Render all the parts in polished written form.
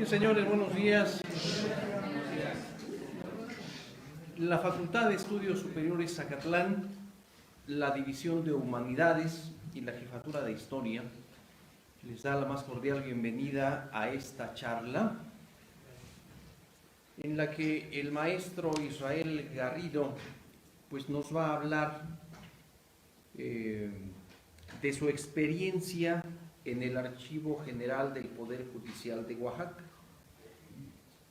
Bien, señores, buenos días. La Facultad de Estudios Superiores Zacatlán, la División de Humanidades y la Jefatura de Historia les da la más cordial bienvenida a esta charla en la que el maestro Israel Garrido pues nos va a hablar de su experiencia en el Archivo General del Poder Judicial de Oaxaca.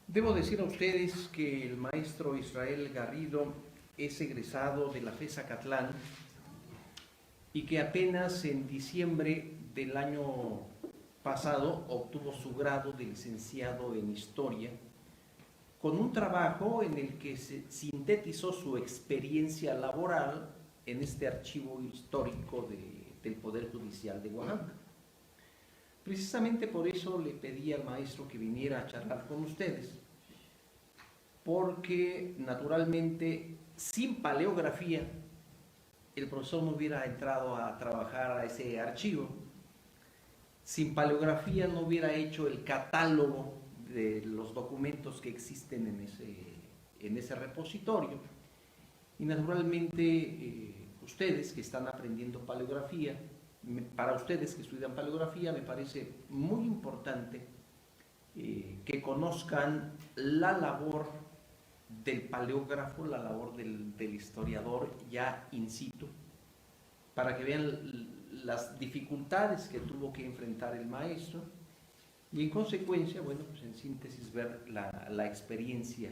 Debo decir a ustedes que el maestro Israel Garrido es egresado de la FES Zacatlán y que apenas en diciembre del año pasado obtuvo su grado de licenciado en Historia, con un trabajo en el que se sintetizó su experiencia laboral en este archivo histórico del Poder Judicial de Oaxaca. Precisamente por eso le pedí al maestro que viniera a charlar con ustedes, porque naturalmente sin paleografía el profesor no hubiera entrado a trabajar a ese archivo, sin paleografía no hubiera hecho el catálogo de los documentos que existen en ese repositorio, y naturalmente ustedes que están aprendiendo paleografía, para ustedes que estudian paleografía, me parece muy importante que conozcan la labor del paleógrafo, la labor del historiador ya in situ, para que vean las dificultades que tuvo que enfrentar el maestro y en consecuencia, bueno, pues en síntesis ver la experiencia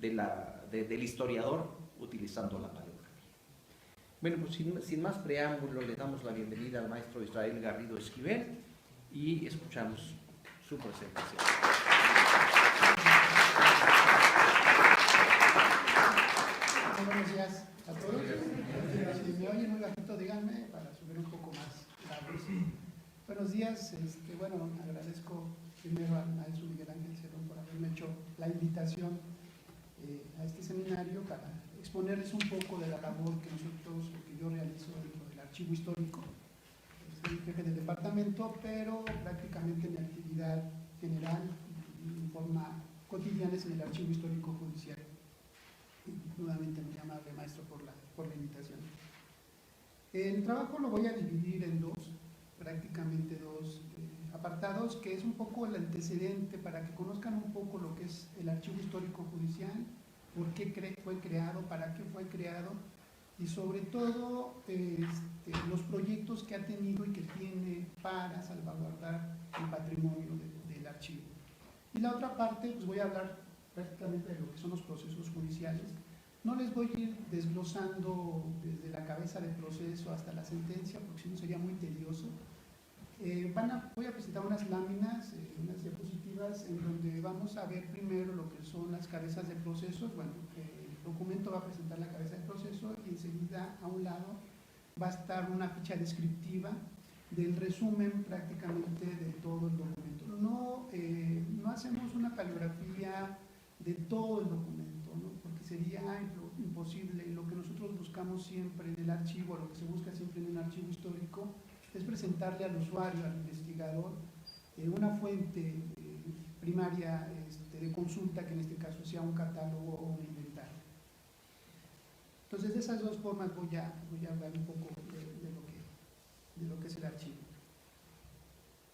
del historiador utilizando la paleografía. Bueno, pues sin más preámbulo, le damos la bienvenida al maestro Israel Garrido Esquivel y escuchamos su presentación. Buenos días a todos. Si me oyen muy bajito, díganme para subir un poco más la voz. Buenos días. Bueno, agradezco primero al maestro Miguel Ángel Cerón por haberme hecho la invitación a este seminario para exponerles un poco de la labor que yo realizo dentro del archivo histórico. Soy jefe del departamento, pero prácticamente mi actividad general en forma cotidiana es en el archivo histórico judicial. Nuevamente muy amable maestro por la invitación. El trabajo lo voy a dividir en prácticamente dos apartados, que es un poco el antecedente para que conozcan un poco lo que es el archivo histórico judicial, por qué fue creado, para qué fue creado y sobre todo los proyectos que ha tenido y que tiene para salvaguardar el patrimonio del archivo. Y la otra parte, pues voy a hablar prácticamente de lo que son los procesos judiciales. No les voy a ir desglosando desde la cabeza del proceso hasta la sentencia, porque si no sería muy tedioso. Voy a presentar unas láminas, unas diapositivas, en donde vamos a ver primero lo que son las cabezas de proceso. Bueno, el documento va a presentar la cabeza de proceso y enseguida a un lado va a estar una ficha descriptiva del resumen prácticamente de todo el documento. No hacemos una paleografía de todo el documento, ¿no? Porque sería imposible. Lo que nosotros buscamos siempre en el archivo, lo que se busca siempre en un archivo histórico, es presentarle al usuario, al investigador, una fuente primaria de consulta, que en este caso sea un catálogo o un inventario. Entonces, de esas dos formas voy a hablar un poco de lo que es el archivo.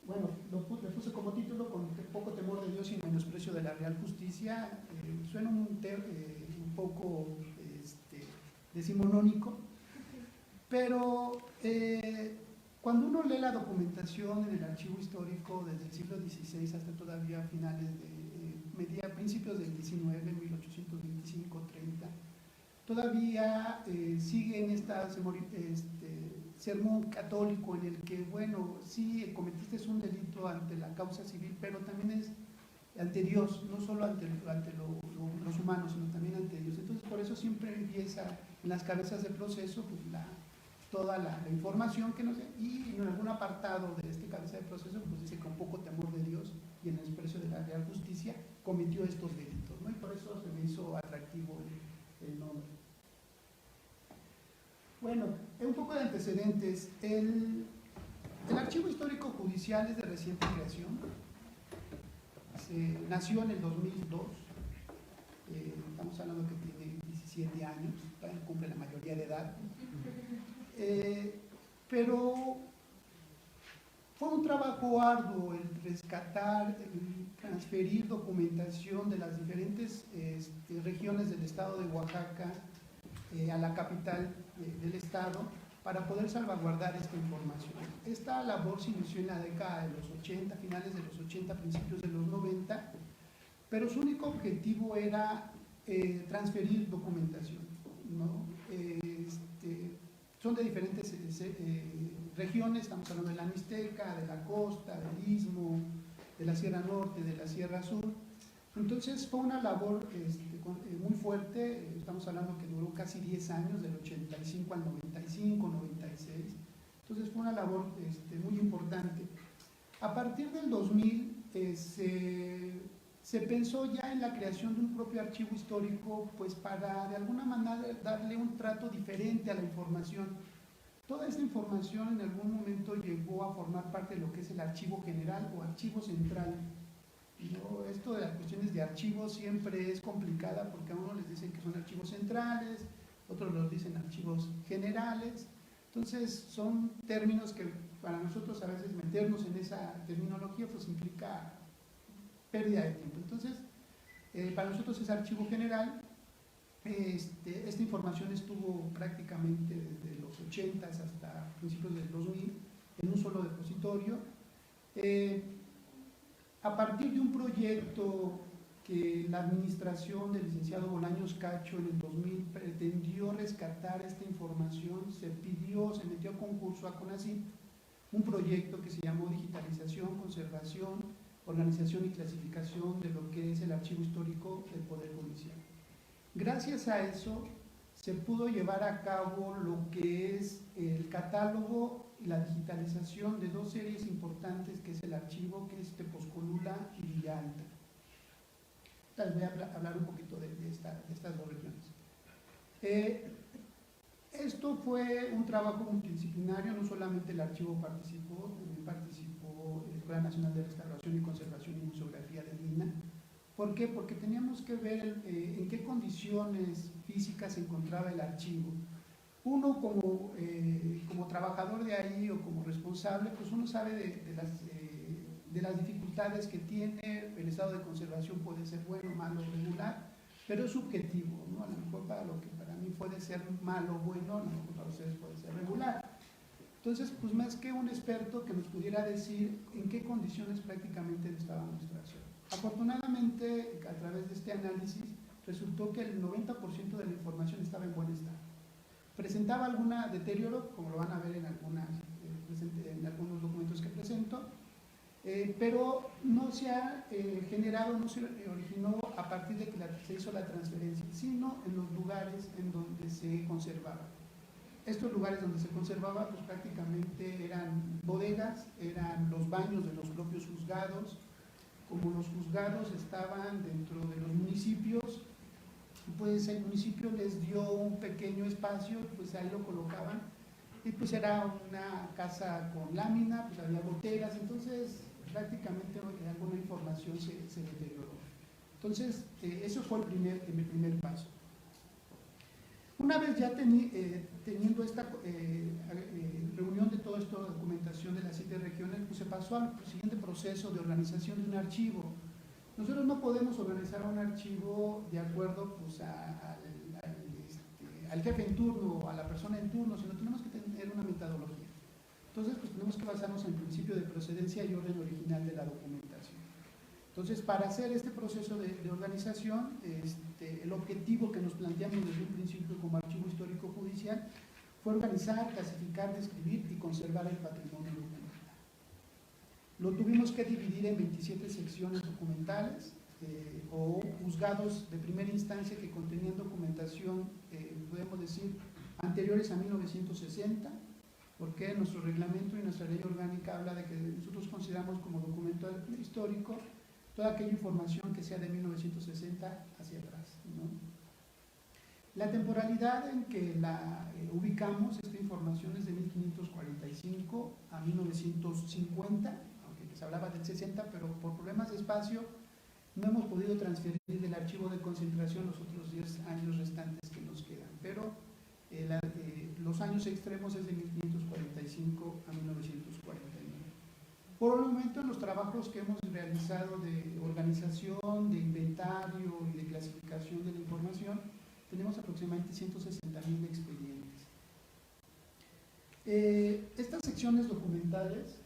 Bueno, le puse como título con poco temor de Dios y menosprecio de la Real Justicia. Suena un poco decimonónico, pero cuando uno lee la documentación en el archivo histórico desde el siglo XVI hasta todavía principios del XIX, 1825, 30, todavía siguen sermón católico en el que, bueno, sí cometiste un delito ante la causa civil, pero también es ante Dios, no solo ante los humanos, sino también ante Dios. Entonces, por eso siempre empieza en las cabezas de proceso pues, toda la información que nos da, y en algún apartado de este cabeza de proceso pues dice que con poco temor de Dios y en el desprecio de la Real Justicia cometió estos delitos, ¿no? Y por eso se me hizo atractivo el nombre. Bueno, un poco de antecedentes. El archivo histórico judicial es de reciente creación. nació en el 2002, estamos hablando que tiene 17 años, cumple la mayoría de edad, pero fue un trabajo arduo el rescatar, el transferir documentación de las diferentes regiones del estado de Oaxaca a la capital del estado para poder salvaguardar esta información. Esta labor se inició en la década de los 80, finales de los 80, principios de los 90, pero su único objetivo era transferir documentación, ¿no? Son de diferentes regiones, estamos hablando de la Mixteca, de la costa, del Istmo, de la Sierra Norte, de la Sierra Sur. Entonces fue una labor muy fuerte, estamos hablando que duró casi 10 años, del 85 al 95, 96. Entonces fue una labor muy importante. A partir del 2000 se pensó ya en la creación de un propio archivo histórico, pues para de alguna manera darle un trato diferente a la información. Toda esta información en algún momento llegó a formar parte de lo que es el archivo general o archivo central. ¿No? Esto de las cuestiones de archivos siempre es complicada porque a uno les dicen que son archivos centrales, otros los dicen archivos generales. Entonces son términos que para nosotros a veces meternos en esa terminología pues implica pérdida de tiempo. Entonces para nosotros es archivo general. Esta información estuvo prácticamente desde los 80 hasta principios del 2000 en un solo depositorio. A partir de un proyecto que la administración del licenciado Bolaños Cacho en el 2000 pretendió rescatar esta información, se metió a concurso a CONACYT un proyecto que se llamó Digitalización, Conservación, Organización y Clasificación de lo que es el archivo histórico del Poder Judicial. Gracias a eso se pudo llevar a cabo lo que es el catálogo y la digitalización de dos series importantes, que es el archivo, que es Tepozcolula y Villa Alta. Les voy a hablar un poquito de estas dos regiones. Esto fue un trabajo multidisciplinario, no solamente el archivo participó, también participó la Escuela Nacional de Restauración y Conservación y Museografía de Lina. ¿Por qué? Porque teníamos que ver en qué condiciones físicas se encontraba el archivo. Uno como trabajador de ahí o como responsable, pues uno sabe de las dificultades que tiene, el estado de conservación puede ser bueno, malo, regular, pero es subjetivo, ¿no? A lo mejor para lo que para mí puede ser malo o bueno, a lo mejor para ustedes puede ser regular. Entonces, pues más que un experto que nos pudiera decir en qué condiciones prácticamente estaba nuestro archivo. Afortunadamente, a través de este análisis, resultó que el 90% de la información estaba en buen estado. Presentaba algún deterioro, como lo van a ver en algunos documentos que presento, pero no se ha generado, no se originó a partir de que se hizo la transferencia, sino en los lugares en donde se conservaba. Estos lugares donde se conservaba, pues prácticamente eran bodegas, eran los baños de los propios juzgados. Como los juzgados estaban dentro de los municipios, pues el municipio les dio un pequeño espacio, pues ahí lo colocaban, y pues era una casa con lámina, pues había goteras, entonces prácticamente alguna información se deterioró. Entonces, eso fue el primer paso. Una vez ya teniendo esta reunión de toda esta documentación de las 7 regiones, pues se pasó al siguiente proceso de organización de un archivo. Nosotros no podemos organizar un archivo de acuerdo pues, al jefe en turno o a la persona en turno, sino tenemos que tener una metodología. Entonces, pues tenemos que basarnos en el principio de procedencia y orden original de la documentación. Entonces, para hacer este proceso de organización, el objetivo que nos planteamos desde un principio como archivo histórico judicial fue organizar, clasificar, describir y conservar el patrimonio documental. Lo tuvimos que dividir en 27 secciones documentales o juzgados de primera instancia que contenían documentación, podemos decir, anteriores a 1960, porque nuestro reglamento y nuestra ley orgánica habla de que nosotros consideramos como documento histórico toda aquella información que sea de 1960 hacia atrás, ¿no? La temporalidad en que la ubicamos, esta información es de 1545 a 1950, aunque se hablaba del 60, pero por problemas de espacio No hemos podido transferir del archivo de concentración los otros 10 años restantes que nos quedan, pero los años extremos es de 1545 a 1949. Por el momento, en los trabajos que hemos realizado de organización, de inventario y de clasificación de la información, tenemos aproximadamente 160,000 expedientes. Estas secciones documentales,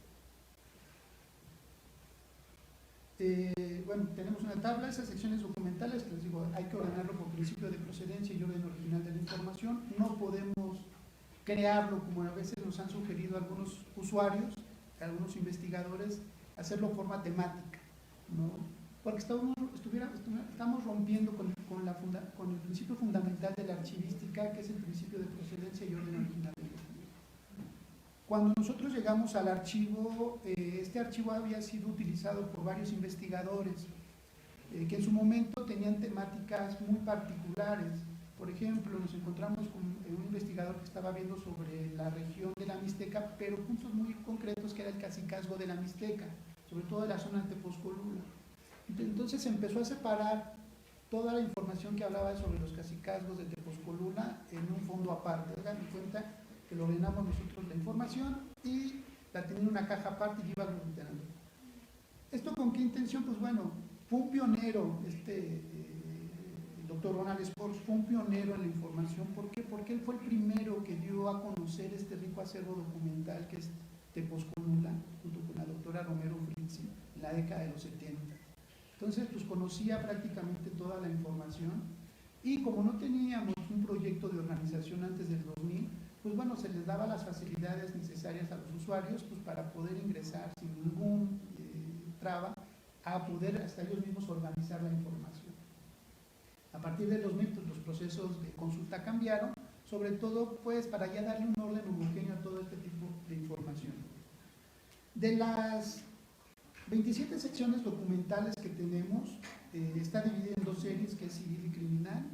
bueno, tenemos una tabla. Esas secciones documentales, les digo, hay que ordenarlo por principio de procedencia y orden original de la información. No podemos crearlo, como a veces nos han sugerido algunos usuarios, algunos investigadores, hacerlo forma temática, ¿no? Porque estamos rompiendo con el principio fundamental de la archivística, que es el principio de procedencia y orden original de la información. Cuando nosotros llegamos al archivo, este archivo había sido utilizado por varios investigadores que en su momento tenían temáticas muy particulares. Por ejemplo, nos encontramos con un investigador que estaba viendo sobre la región de la Mixteca, pero puntos muy concretos, que era el cacicazgo de la Mixteca, sobre todo de la zona de Tepozcolula. Entonces empezó a separar toda la información que hablaba sobre los cacicazgos de Tepozcolula en un fondo aparte. Hagan cuenta que lo ordenamos nosotros la información y la tenía en una caja aparte y iba aglutinando. ¿Esto con qué intención? Pues bueno, fue un pionero, el doctor Ronald Spors fue un pionero en la información. ¿Por qué? Porque él fue el primero que dio a conocer este rico acervo documental que es Tepozcolula, junto con la doctora Romero Fritzi, en la década de los 70. Entonces, pues conocía prácticamente toda la información, y como no teníamos un proyecto de organización antes del 2000, pues bueno, se les daba las facilidades necesarias a los usuarios, pues para poder ingresar sin ningún traba, a poder hasta ellos mismos organizar la información. A partir del 2000, pues los procesos de consulta cambiaron, sobre todo pues para ya darle un orden homogéneo a todo este tipo de información. De las 27 secciones documentales que tenemos, está dividida en 2 series, que es civil y criminal.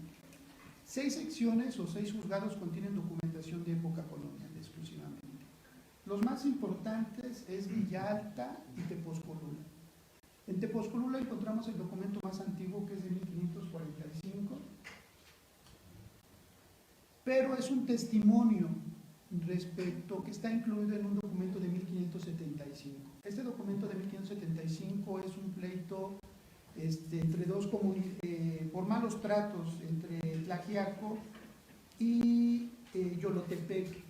6 secciones o 6 juzgados contienen documentación de época colonial exclusivamente. Los más importantes es Villa Alta y Tepozcolula. En Tepozcolula encontramos el documento más antiguo, que es de 1545, pero es un testimonio respecto, que está incluido en un documento de 1575. Este documento de 1575 es un pleito entre dos comunidades, por malos tratos entre Tlaxiaco y Yolotepec.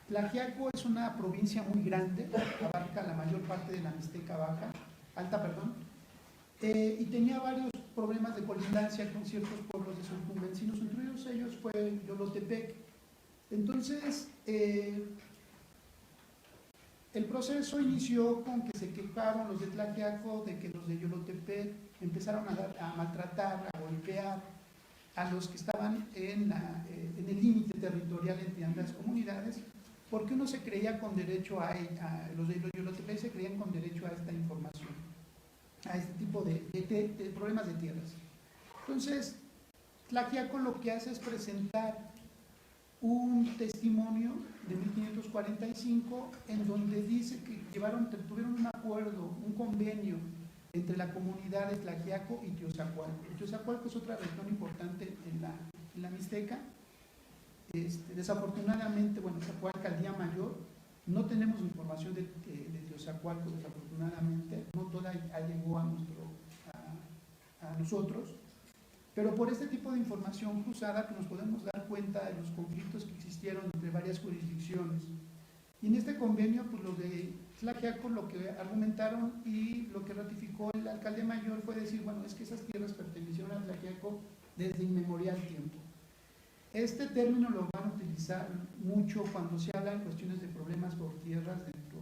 Tlaxiaco es una provincia muy grande, abarca la mayor parte de la Mixteca Alta, y tenía varios problemas de colindancia con ciertos pueblos de circunvecinos, entre ellos fue Yolotepec. Entonces, el proceso inició con que se quejaron los de Tlaxiaco de que los de Yolotepec empezaron a maltratar, a golpear a los que estaban en el límite territorial entre ambas comunidades, porque uno se creía con derecho los de Yolotepec se creían con derecho a esta información, a este tipo de problemas de tierras. Entonces, Tlaxiaco lo que hace es presentar un testimonio de 1545 en donde dice que tuvieron un acuerdo, un convenio entre la comunidad de Tlaxiaco y Teozacualco. Teozacualco es otra región importante en la Mixteca. Desafortunadamente, bueno, esa fue alcaldía mayor. No tenemos información de Teozacualco, desafortunadamente. No toda llegó a nosotros. Pero por este tipo de información cruzada, que nos podemos dar cuenta de los conflictos que existieron entre varias jurisdicciones. Y en este convenio, pues los de Tlaxiaco lo que argumentaron y lo que ratificó el alcalde mayor fue decir, bueno, es que esas tierras pertenecieron a Tlaxiaco desde inmemorial tiempo. Este término lo van a utilizar mucho cuando se habla en cuestiones de problemas por tierras dentro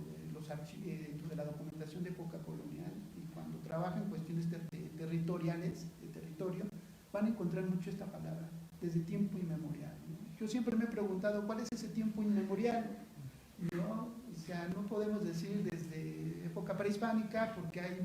de la documentación de época colonial, y cuando trabajan en cuestiones territoriales, de territorio, van a encontrar mucho esta palabra, desde tiempo inmemorial, ¿no? Yo siempre me he preguntado, ¿cuál es ese tiempo inmemorial? ¿No? O sea, no podemos decir desde época prehispánica, porque hay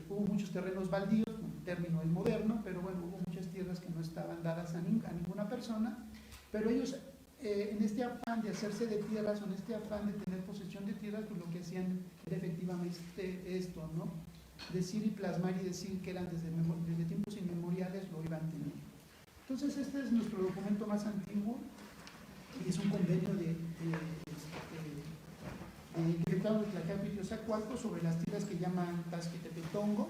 hubo muchos terrenos baldíos, el término es moderno, pero bueno, hubo muchas tierras que no estaban dadas a ninguna persona, pero ellos, en este afán de hacerse de tierras, o en este afán de tener posesión de tierras, pues lo que hacían era efectivamente esto, ¿no? decir y plasmar y decir que eran desde tiempos inmemoriales lo iban teniendo. Entonces este es nuestro documento más antiguo y es un convenio de Querétaro de Tlaxiaco y Tiozacualco sobre las tierras que llaman Tasquetepetongo.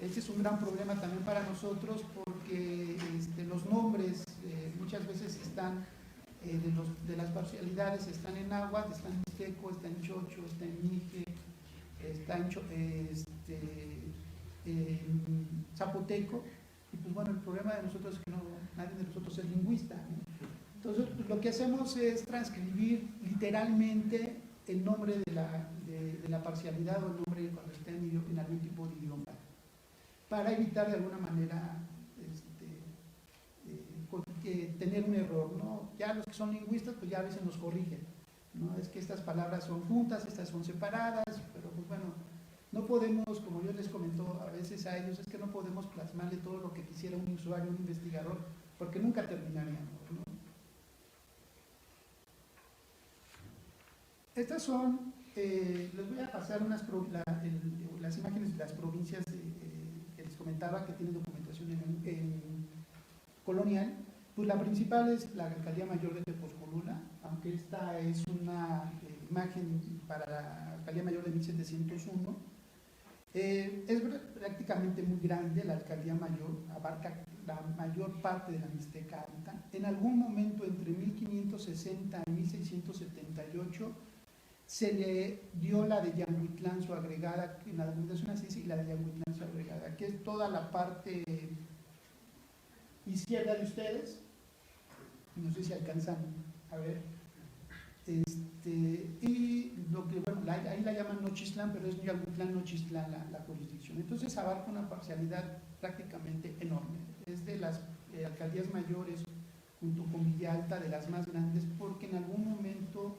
Este es un gran problema también para nosotros porque los nombres muchas veces están de las parcialidades están en náhuatl, está en mixteco, está en chocho, está en mije, está en zapoteco, y pues bueno, el problema de nosotros es que nadie de nosotros es lingüista, ¿no? Entonces pues, lo que hacemos es transcribir literalmente el nombre de la parcialidad o el nombre cuando está en algún tipo de idioma, para evitar de alguna manera tener un error, ¿no? Ya los que son lingüistas pues ya a veces nos corrigen, ¿no? Es que estas palabras son juntas, estas son separadas, pero pues bueno, no podemos, como yo les comentó a veces a ellos, es que no podemos plasmarle todo lo que quisiera un usuario, un investigador, porque nunca terminaríamos, ¿no? Estas son, les voy a pasar las imágenes de las provincias que les comentaba que tienen documentación en colonial. Pues la principal es la Alcaldía Mayor de Tepozcolula, aunque esta es una imagen para la Alcaldía Mayor de 1701. Es prácticamente muy grande la Alcaldía Mayor, abarca la mayor parte de la Mixteca Alta. En algún momento entre 1560 y 1678 se le dio la de Yanguitlán, su agregada, en la documentación así dice, y la de Yanguitlán, su agregada, que es toda la parte izquierda de ustedes, no sé si alcanzan a ver, y lo que, bueno, ahí la llaman Nochistlán, pero es Yanguitlán, Nochistlán la jurisdicción. Entonces abarca una parcialidad prácticamente enorme, es de las alcaldías mayores, junto con Villa Alta, de las más grandes, porque en algún momento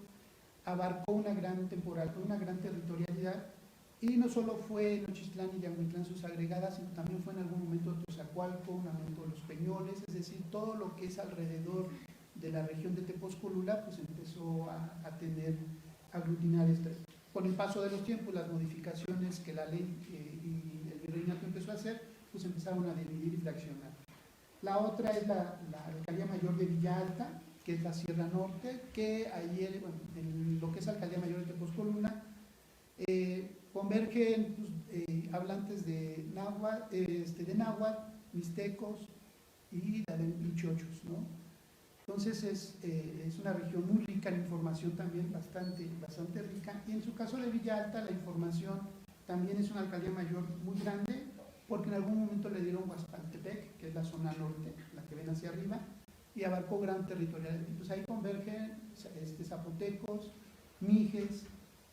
abarcó una gran temporal, una gran territorialidad, y no solo fue Nochistlán y Yanguitlán sus agregadas, sino también fue en algún momento Tiozacualco, un momento Los Peñoles, es decir, todo lo que es alrededor de la región de Tepozcolula, pues empezó a aglutinar con el paso de los tiempos, las modificaciones que la ley y el virreinato empezó a hacer, pues empezaron a dividir y fraccionar. La otra es la Alcaldía Mayor de Villa Alta, que es la Sierra Norte, que ayer, bueno, en lo que es Alcaldía Mayor de Tepozcolula, convergen pues, hablantes de náhuatl, mixtecos y chochos, ¿no? Entonces es una región muy rica en información también, bastante rica, y en su caso de Villa Alta la información también es una alcaldía mayor muy grande, porque en algún momento le dieron Huaspaltepec, que es la zona norte, la que ven hacia arriba, y abarcó gran territorial. Entonces ahí convergen zapotecos, mijes,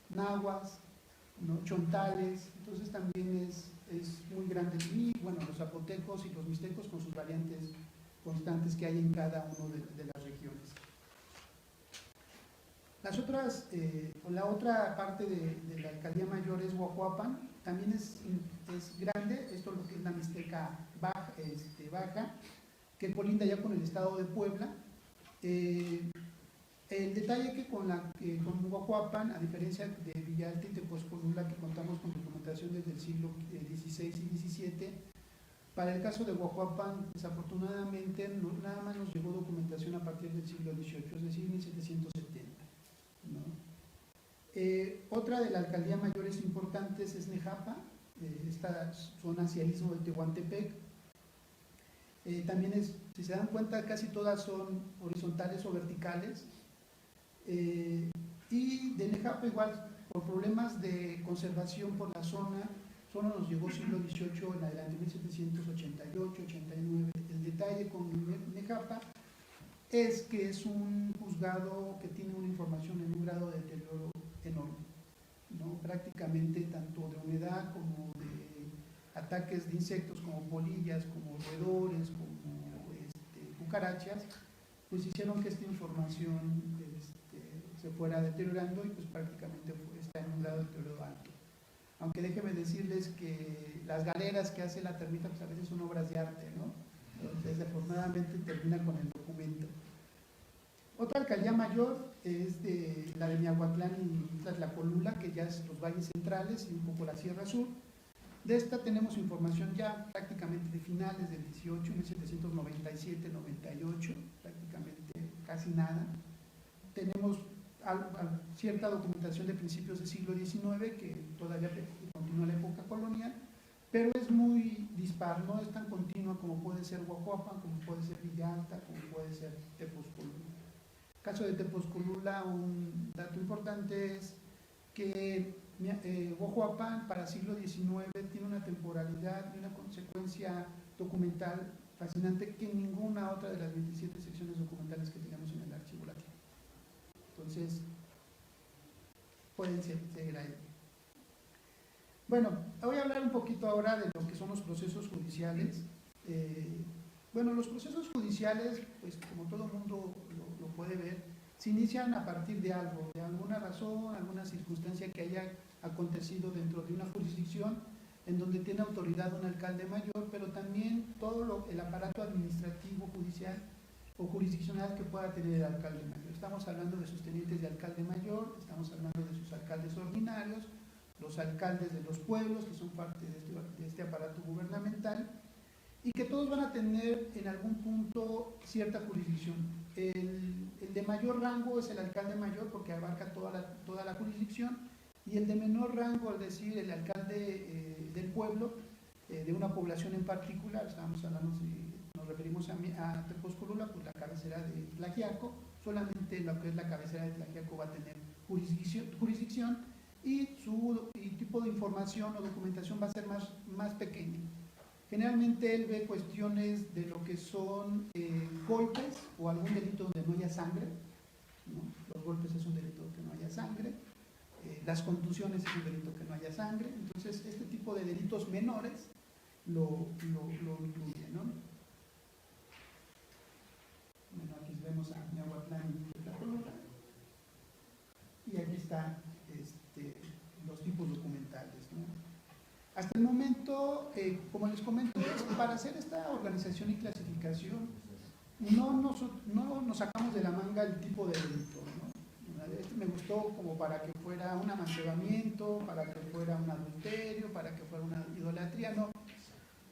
nahuas, ¿no? Chontales, entonces también es muy grande. Y bueno, los zapotecos y los mixtecos con sus variantes constantes que hay en cada una de las regiones. La otra parte de la alcaldía mayor es Huajuapan, también es grande, esto es lo que es la Mixteca baja, que colinda ya con el estado de Puebla. El detalle que con Huajuapan, a diferencia de Villa Alta y Tepozcolula, que contamos con documentación desde el siglo XVI y XVII, para el caso de Huajuapan, desafortunadamente, nada más nos llegó documentación a partir del siglo XVIII, es decir, 1770. ¿No? Otra de las alcaldías mayores importantes es Nejapa, esta zona hacia el istmo de Tehuantepec. También si se dan cuenta, casi todas son horizontales o verticales. Y de Nejapa igual, por problemas de conservación por la zona, solo nos llegó siglo XVIII en adelante, 1788, 89. El detalle con Nejapa es que es un juzgado que tiene una información en un grado de deterioro enorme, ¿no? Prácticamente tanto de humedad como de ataques de insectos como polillas, como roedores, como cucarachas, pues hicieron que esta información se fuera deteriorando y pues prácticamente está en un grado de deterioro alto. Aunque déjenme decirles que las galeras que hace la termita pues a veces son obras de arte, ¿no? Entonces, desafortunadamente termina con el documento. Otra alcaldía mayor es la de Miahuatlán y Tlacolula, que ya es los valles centrales y un poco la Sierra Sur. De esta tenemos información ya prácticamente de finales del 18, 1797, 98, prácticamente casi nada. Tenemos cierta documentación de principios del siglo XIX que todavía continúa la época colonial, pero es muy dispar, no es tan continua como puede ser Huajuapan, como puede ser Villalta, como puede ser Tepozcolula. En el caso de Tepozcolula, un dato importante es que Huajuapan para siglo XIX tiene una temporalidad y una consecuencia documental fascinante que ninguna otra de las 27 secciones documentales que tenemos en el archivo latino. Entonces, pueden seguir ahí. Bueno, voy a hablar un poquito ahora de lo que son los procesos judiciales. Bueno, los procesos judiciales, pues como todo el mundo lo puede ver, se inician a partir de algo, de alguna razón, alguna circunstancia que haya acontecido dentro de una jurisdicción en donde tiene autoridad un alcalde mayor, pero también todo el aparato administrativo, judicial o jurisdiccional que pueda tener el alcalde mayor. Estamos hablando de sus tenientes de alcalde mayor, estamos hablando de sus alcaldes ordinarios, los alcaldes de los pueblos, que son parte de este aparato gubernamental, y que todos van a tener en algún punto cierta jurisdicción. El de mayor rango es el alcalde mayor porque abarca toda la jurisdicción, y el de menor rango, es decir, el alcalde del pueblo, de una población en particular, estábamos hablando, si nos referimos a Tepozcolula, pues la cabecera de Tlaxiaco, solamente lo que es la cabecera de Tlaxiaco va a tener jurisdicción y su tipo de información o documentación va a ser más pequeña. Generalmente él ve cuestiones de lo que son golpes o algún delito donde no haya sangre, ¿no? Los golpes es un delito que no haya sangre, las contusiones es un delito que no haya sangre, entonces este tipo de delitos menores lo incluye, ¿no? Bueno, aquí vemos a Miahuatlán y Tlacolula, y aquí están los tipos documentales, ¿no? Hasta el momento, como les comento, para hacer esta organización y clasificación no nos sacamos de la manga el tipo de delito, ¿no? Me gustó como para que fuera un amancebamiento, para que fuera un adulterio, para que fuera una idolatría, no.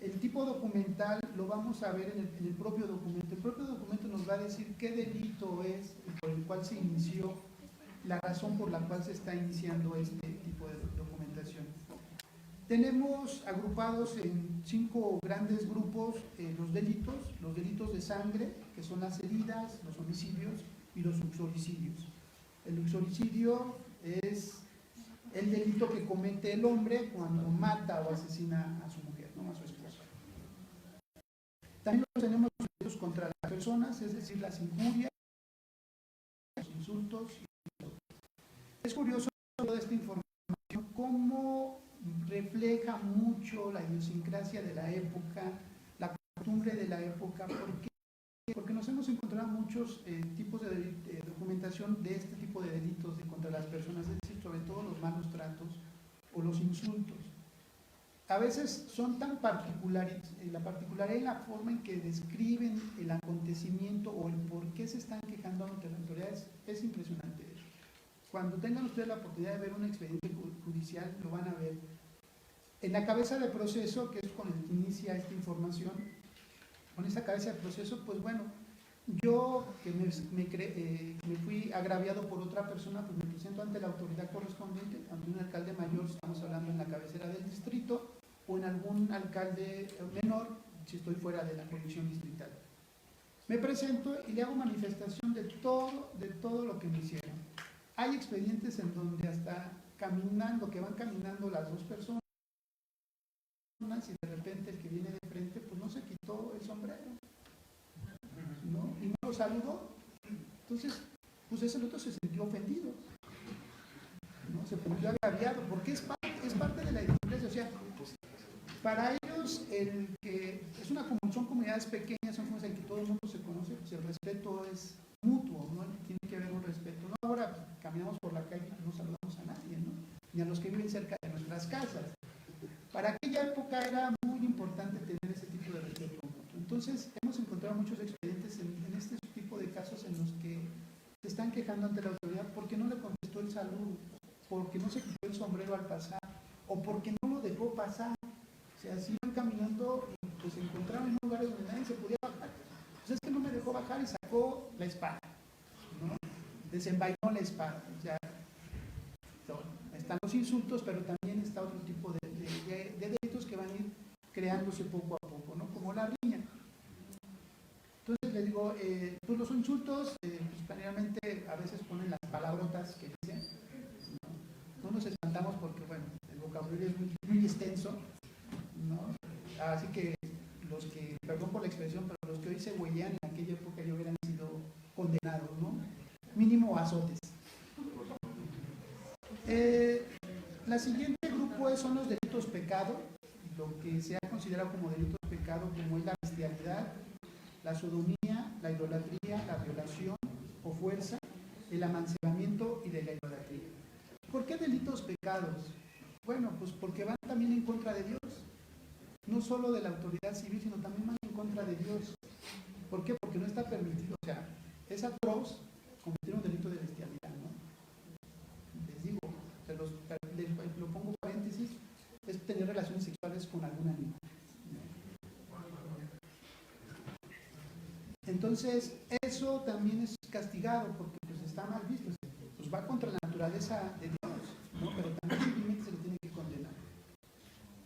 El tipo documental lo vamos a ver en el propio documento. El propio documento nos va a decir qué delito es por el cual se inició, la razón por la cual se está iniciando este tipo de documentación. Tenemos agrupados en 5 grandes grupos los delitos de sangre, que son las heridas, los homicidios y los uxoricidios. El uxoricidio es el delito que comete el hombre cuando mata o asesina a su mujer, ¿no? A su esposa. También tenemos los delitos contra las personas, es decir, las injurias, los insultos. Es curioso toda esta información, cómo refleja mucho la idiosincrasia de la época, la costumbre de la época. ¿Por qué? Porque nos hemos encontrado muchos tipos de documentación de este tipo de delitos contra las personas, es decir, sobre todo los malos tratos o los insultos. A veces son tan particulares, la particularidad en la forma en que describen el acontecimiento o el por qué se están quejando ante las autoridades, es impresionante. Cuando tengan ustedes la oportunidad de ver un expediente judicial, lo van a ver. En la cabeza de proceso, que es con el que inicia esta información, con esa cabeza de proceso, pues bueno, yo que me fui agraviado por otra persona, pues me presento ante la autoridad correspondiente, ante un alcalde mayor, estamos hablando en la cabecera del distrito, o en algún alcalde menor, si estoy fuera de la jurisdicción distrital. Me presento y le hago manifestación de todo lo que me hicieron. Hay expedientes en donde hasta caminando, que van caminando las dos personas, y de repente el que viene de frente pues no se quitó el sombrero, ¿no? Y no lo saludó. Entonces pues ese otro se sintió ofendido, ¿no? Se sintió agraviado porque es parte de la idiosincrasia. O sea, para ellos son comunidades pequeñas, son comunidades en que todo el mundo se conoce, pues el respeto es mutuo, ¿no? Tiene que haber un respeto. No, ahora caminamos por la calle y no saludamos a nadie, ¿no? Ni a los que viven cerca de nuestras casas. Para aquella época era muy importante tener ese tipo de respeto. Entonces, hemos encontrado muchos expedientes en este tipo de casos en los que se están quejando ante la autoridad porque no le contestó el saludo, porque no se quitó el sombrero al pasar, o porque no lo dejó pasar. sea, así iban caminando y pues se encontraron en lugares donde nadie se podía bajar. Pues es que no me dejó bajar y sacó la espada, ¿no? Desenvainó la espada. O sea, están los insultos, pero también está otro tipo de delitos que van a ir creándose poco a poco, ¿no? Como la riña. Entonces les digo, pues los insultos, pues generalmente a veces ponen las palabrotas que dicen, no nos espantamos porque, bueno, el vocabulario es muy extenso, ¿no? Así que los que, perdón por la expresión, pero los que hoy se huellan en aquella época ya hubieran sido condenados, ¿no? Mínimo azotes. La siguiente grupo son los delitos pecado, lo que se ha considerado como delitos pecado, como es la bestialidad, la sodomía, la idolatría, la violación o fuerza, el amancebamiento y de la idolatría. ¿Por qué delitos pecados? Bueno, pues porque van también en contra de Dios, no solo de la autoridad civil, sino también van en contra de Dios. ¿Por qué? Porque no está permitido, o sea, es atroz cometer un delito de bestialidad, ¿no? Les digo, lo pongo paréntesis, es tener relaciones sexuales con algún animal. Entonces, eso también es castigado porque pues, está mal visto, pues va contra la naturaleza de Dios, ¿no? Pero también simplemente se le tiene que condenar.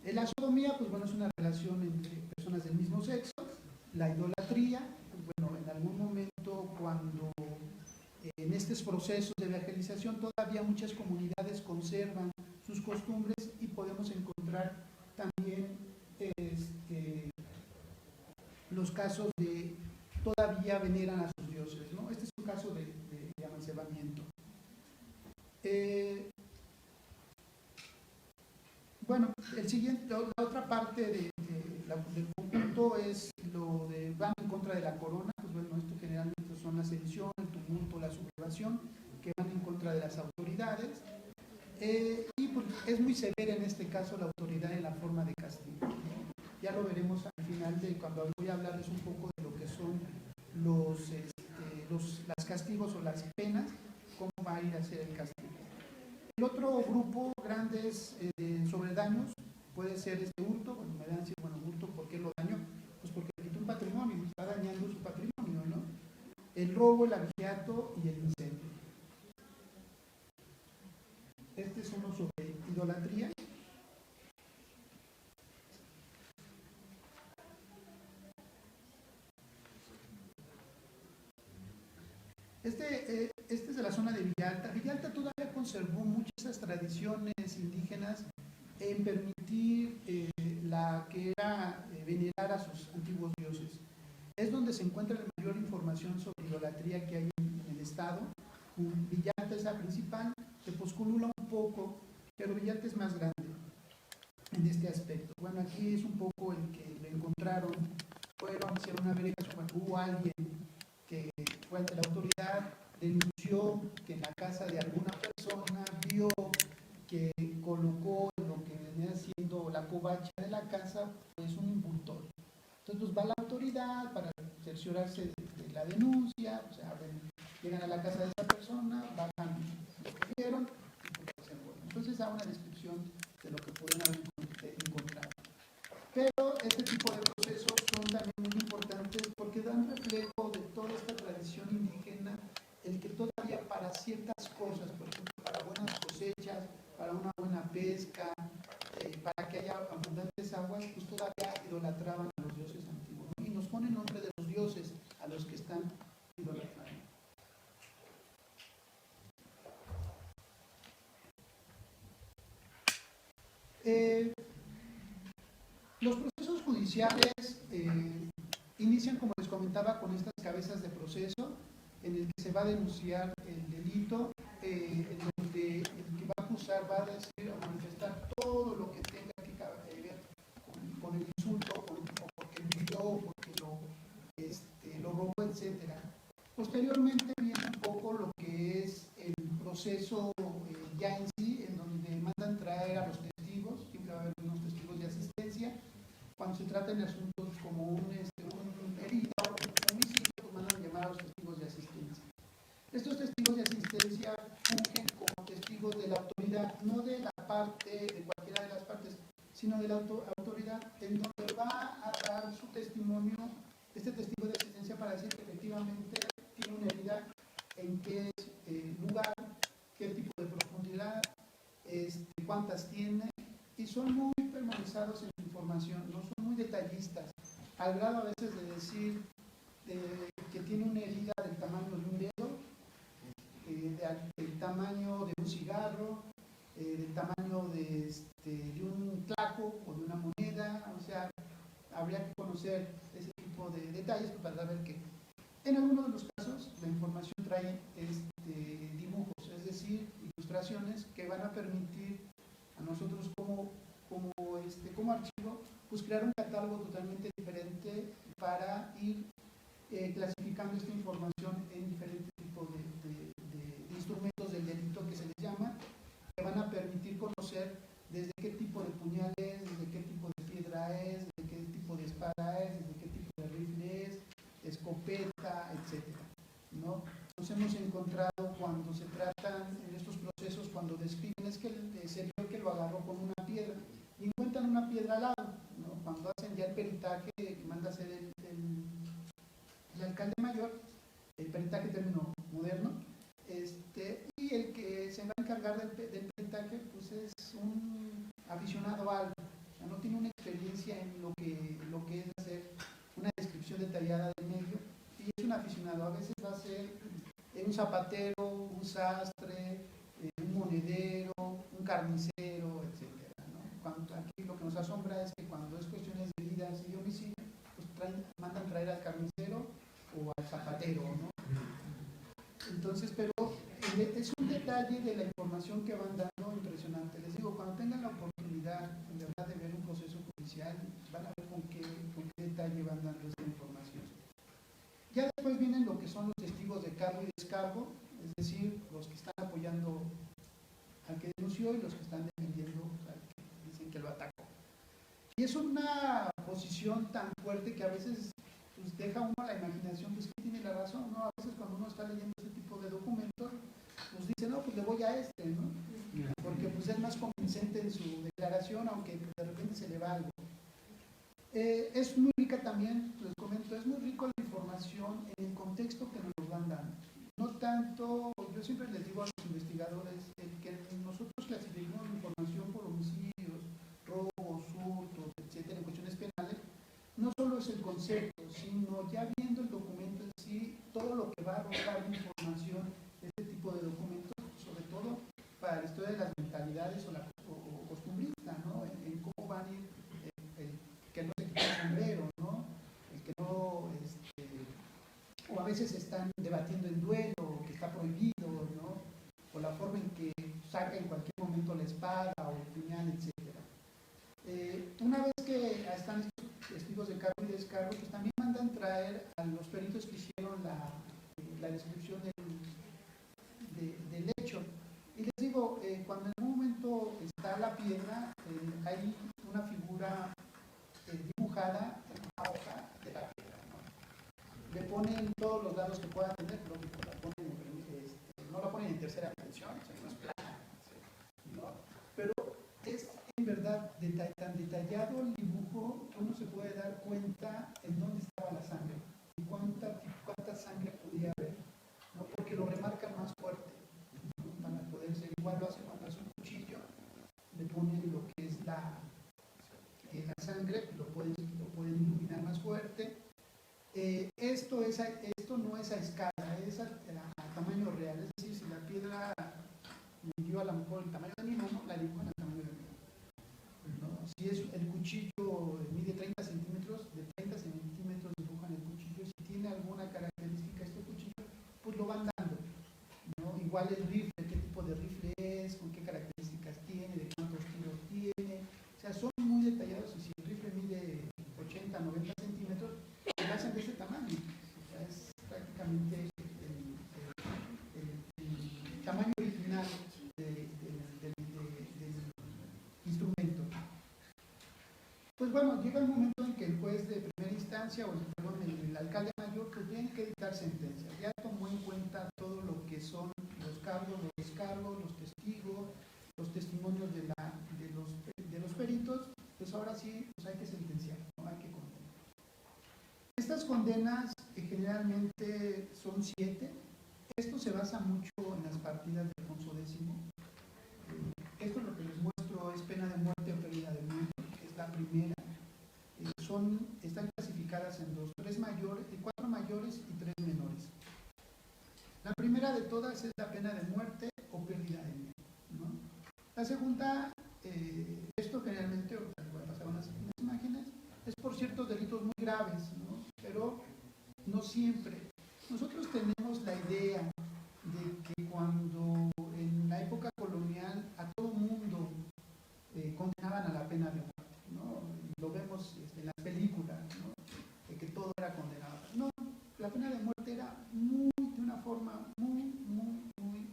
La sodomía, pues bueno, es una relación entre personas del mismo sexo. La idolatría, pues bueno, en algún momento cuando en estos procesos de evangelización todavía muchas comunidades conservan sus costumbres y podemos encontrar también los casos de todavía veneran a sus dioses, ¿no? Este es un caso de amancebamiento. Bueno, la otra parte del conjunto es lo de van en contra de la corona, pues bueno, esto generalmente son la sedición, el tumulto, la sublevación, que van en contra de las autoridades, y pues, es muy severa en este caso la autoridad en la forma de castigo, ¿no? Ya lo veremos al final de cuando voy a hablarles un poco de lo que son las castigos o las penas, cómo va a ir a ser el castigo. El otro grupo grande es sobre daños, puede ser hurto, bueno, me dan decir, bueno, hurto, ¿por qué lo daño? Pues porque le quitó un patrimonio, está dañando su patrimonio, ¿no? El robo, el abigeato y el incendio. Este es uno sobre idolatría. Este es de la zona de Villalta. Villalta todavía conservó muchas tradiciones indígenas en permitir la que era venerar a sus antiguos dioses. Es donde se encuentra la mayor información sobre idolatría que hay en el estado. Villalta es la principal, Tepozculula un poco, pero Villalta es más grande en este aspecto. Bueno, aquí es un poco el que lo encontraron, hicieron una verificación, hubo alguien que fue ante la autoridad, denunció que en la casa de alguna persona vio que colocó lo que venía siendo la covacha de la casa, pues un envoltorio. Entonces pues, va la autoridad para cerciorarse de la denuncia, o sea, llegan a la casa de esa persona, bajan lo que vieron, entonces da una descripción de lo que pueden haber encontrado. Pero este tipo de procesos son también muy importantes porque dan reflejo de toda esta tradición indígena, el que todavía para ciertas cosas, por ejemplo, para buenas cosechas, para una buena pesca, para que haya abundantes aguas, pues todavía idolatraban a los dioses antiguos, ¿no? Y nos ponen nombre de los dioses a los que están idolatrando. Los procesos judiciales inician, como les comentaba, con estas cabezas de proceso en el que se va a denunciar el delito, en donde el que va a acusar va a decir o manifestar todo lo que tenga que ver con el insulto, o porque mintió, o porque lo robó, etc. Posteriormente viene un poco lo que es el proceso ya en sí, en donde mandan traer a los testigos, siempre va a haber unos testigos de asistencia. Cuando se trata de asuntos como un herida o un homicidio, pues mandan llamar a los testigos de asistencia. Estos testigos de asistencia fungen como testigos de la autoridad, no de la parte, de cualquiera de las partes, sino de la autoridad bodega, en donde va a dar su testimonio, este testigo de asistencia, para decir que efectivamente tiene una herida, en qué lugar, qué tipo de profundidad, cuántas tiene, y son muy pormenorizados en su información, no son muy detallistas, al grado a veces de decir que tiene una herida del tamaño de un dedo, del tamaño de un cigarro, del tamaño de un tlaco o de una moneda. O sea, habría que conocer ese tipo de detalles para saber que en algunos de los casos la información trae dibujos, es decir, ilustraciones que van a permitir a nosotros como archivo, pues crear un catálogo totalmente diferente para ir clasificando esta información en diferentes tipos de instrumentos del delito, que se les llama, que van a permitir conocer desde qué tipo de puñal es, desde qué tipo de piedra es, desde qué tipo de espada es, desde qué tipo de rifle es, escopeta, etcétera, ¿no? Nos hemos encontrado cuando se tratan en estos procesos, cuando describen, es que se vio que lo agarró con una piedra y encuentran una piedra al lado, ¿no? Cuando hacen ya el peritaje que manda a hacer el alcalde mayor, el peritaje término moderno, y el que se va a encargar del peritaje, pues es un aficionado a algo, o sea, no tiene una experiencia en lo que es hacer una descripción detallada del medio, y es un aficionado. A veces va a ser un zapatero, un sastre, un monedero, un carnicero, etcétera, ¿no? Aquí lo que nos asombra es que cuando es cuestiones de heridas y homicidio, pues mandan traer al carnicero o al zapatero, ¿no? Entonces, pero es un detalle de la información que van dando impresionante. Les digo, cuando tengan la oportunidad, en verdad, de ver un proceso judicial, van a ver con qué detalle van dando esta información. Ya después vienen lo que son los testigos de cargo y descargo, es decir, los que están apoyando al que denunció y los que están defendiendo al que dicen que lo atacó. Y es una posición tan fuerte que a veces pues, deja uno a la imaginación, pues que tiene la razón, ¿no? A veces cuando uno está leyendo ese tipo de documentos, pues dice, no, pues le voy a ¿no? Porque pues es más convincente en su declaración, aunque pues, de repente se le va algo. Es muy rica también, les comento, es muy rico la información en el contexto que nos van dando. No tanto, yo siempre les digo a los investigadores que nosotros clasificamos la información por homicidios, robos, hurtos, etcétera, en cuestiones penales, no solo es el concepto, sino ya viendo el documento en sí, todo lo que va a arrojar de información este tipo de documentos, sobre todo para la historia de las mentalidades o costumbrista, ¿no? En cómo van a ir que no se quita el sombrero, ¿no? El que no, o a veces están debatiendo en duelo, que está prohibido, ¿no? O la forma en que saca en cualquier momento la espada o el puñal, etcétera. Una vez que están estos testigos de cargo y descargo, pues también mandan traer a los peritos que hicieron la descripción del hecho. Y les digo, cuando en un momento está la piedra, hay una figura dibujada en una hoja de la piedra, ¿no? Le ponen todos los dados que puedan tener, lógico, no la ponen en tercera dimensión, no es plana, ¿no? Pero es en verdad tan detallado el dibujo que uno se puede dar cuenta en dónde estaba la sangre y cuánta sangre podía haber, ¿no? Porque lo remarcan más fuerte, ¿no? Para poder ser igual lo hace cuando hace un cuchillo, le ponen lo que es la sangre, lo pueden iluminar más fuerte. Esto no es a escala, es a tamaño real, es decir, si la piedra midió a lo mejor el tamaño de mi mano, la dibujan al tamaño de mi mano, ¿no? Si es el cuchillo mide 30 centímetros, de 30 centímetros dibujan el cuchillo. Si tiene alguna característica este cuchillo, pues lo van dando, ¿no? Igual el rifle, qué tipo de rifle es, con qué características tiene, de cuántos tiros tiene. O sea, son muy detallados, y si el rifle mide 80, 90 centímetros, lo hacen de ese tamaño. O sea, es prácticamente el tamaño original del instrumento. Pues bueno, llega el momento en que el juez de primera instancia, o el alcalde mayor, pues tiene que dictar sentencia. Ya tomó en cuenta todo lo que son los cargos, los descargos, los testigos, los testimonios de los peritos. Pues ahora sí, pues hay que Estas condenas generalmente son 7. Esto se basa mucho en las partidas de Alfonso X. Esto lo que les muestro es pena de muerte o pérdida de muerte, que es la primera. Están clasificadas en 2, 4 mayores y 3 menores. La primera de todas es la pena de muerte o pérdida de muerte, ¿no? La segunda, esto generalmente, voy a pasar unas imágenes, es por ciertos delitos muy graves, ¿no? Pero no siempre. Nosotros tenemos la idea de que cuando en la época colonial a todo mundo condenaban a la pena de muerte, ¿no? Lo vemos en las películas, ¿no? De que todo era condenado. No, la pena de muerte era de una forma muy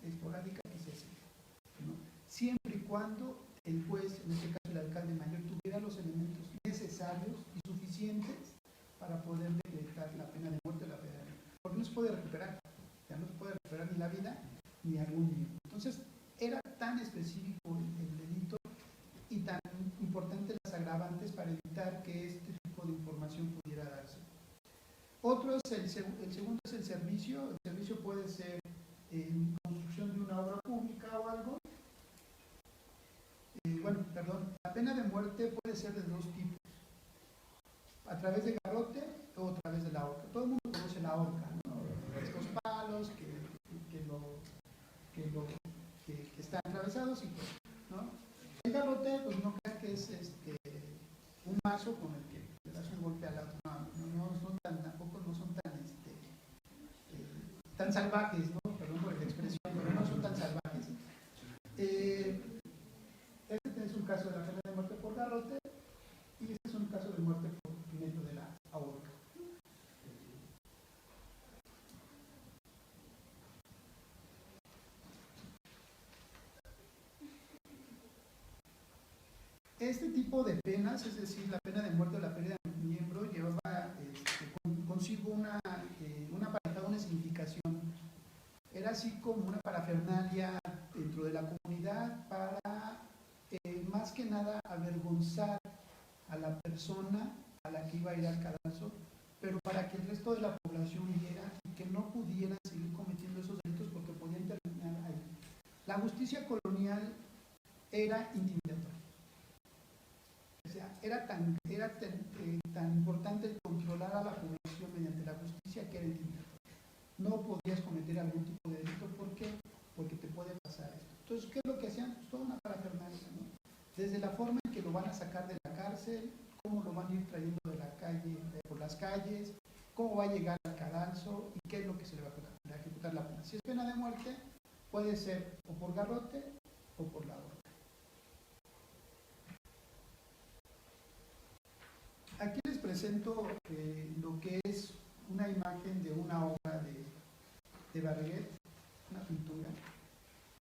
esporádica que se hacía, ¿no? Siempre y cuando el juez, en este caso el alcalde mayor, tuviera los elementos necesarios y suficientes para poder decretar la pena de muerte o la pena de muerte. Porque no se puede recuperar, ya no se puede recuperar ni la vida ni algún niño. Entonces, era tan específico el delito y tan importante las agravantes para evitar que este tipo de información pudiera darse. Otro es el segundo es el servicio. El servicio puede ser construcción de una obra pública o algo. La pena de muerte puede ser de 2 tipos: a través de garrote o a través de la horca. Todo el mundo conoce la horca, ¿no? Estos palos que están atravesados y pues, ¿no? El garrote, pues no crean que es un mazo con el que le das un golpe al otro. Tampoco no son tan salvajes, ¿no? Perdón por la expresión, pero no son tan salvajes. Este es un caso de la pena de muerte por garrote y este es un caso de muerte por medio de la horca. Este tipo de penas, es decir, la pena de muerte o la pérdida de un miembro, llevaba consigo una significación. Era así como una parafernalia dentro de la comunidad para, más que nada, avergonzar a la persona a la que iba a ir al cadalso, pero para que el resto de la población viera y que no pudieran seguir cometiendo esos delitos porque podían terminar ahí. La justicia colonial era intimidatoria. O sea, era tan importante el controlar a la población mediante la justicia que era intimidatoria. No podías cometer algún tipo de delito. ¿Por qué? Porque te puede pasar esto. Entonces, ¿qué es lo que hacían? Pues toda una parafernalia, ¿no? Desde la forma en que lo van a sacar de la cárcel, cómo lo van a ir trayendo de la calle, por las calles, cómo va a llegar al cadalso y qué es lo que se le va a ejecutar la pena. Si es pena de muerte, puede ser o por garrote o por la horca. Aquí les presento lo que es una imagen de una obra de Barreguet, una pintura,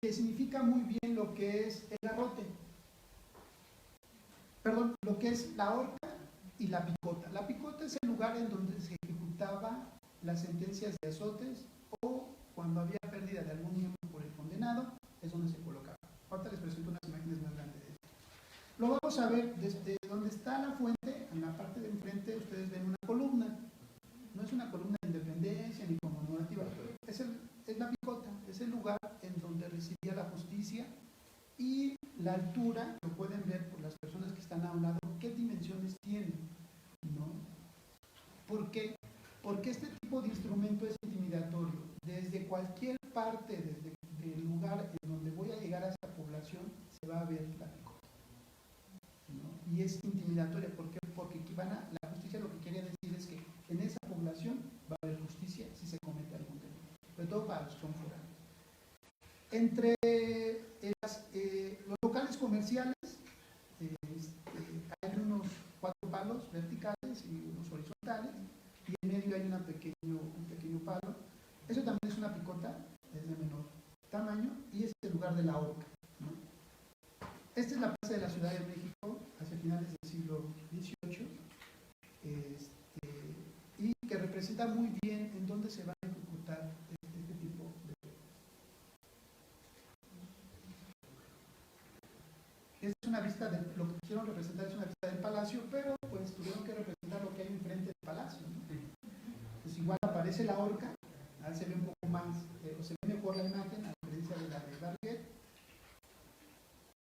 que significa muy bien lo que es el garrote. Perdón, lo que es la horca y la picota. La picota es el lugar en donde se ejecutaba las sentencias de azotes o cuando había pérdida de algún miembro por el condenado, es donde se colocaba. Ahorita les presento unas imágenes más grandes de esto. Lo vamos a ver desde donde está la fuente, en la parte de enfrente ustedes ven una columna. No es una columna de independencia ni conmemorativa, es la picota, es el lugar en donde residía la justicia y la altura, lo pueden ver por las personas que están a un lado, qué dimensiones tiene, ¿no? ¿Por qué? Porque este tipo de instrumento es intimidatorio. Desde cualquier parte, desde el lugar en donde voy a llegar a esta población, se va a ver la picota, ¿no? Y es intimidatoria. ¿Por qué? Porque la justicia lo que quiere decir es que en esa población va a haber justicia si se comete algún delito, sobre todo para los que son foráneos. Entre los locales comerciales hay unos 4 palos verticales y unos horizontales, y en medio hay un pequeño palo. Eso también es una picota, es de menor tamaño, y es el lugar de la horca, ¿no? Esta es la plaza de la Ciudad de México hacia finales del siglo XVIII, y que representa muy bien en dónde se va a ejecutar este tipo de cosas. Esta es una vista de lo que quisieron representar, es una vista del palacio, pero pues tuvieron que representar lo que hay enfrente del palacio, ¿no? aparece la horca, se ve un poco más, o se ve mejor la imagen, a diferencia de la de Barguet.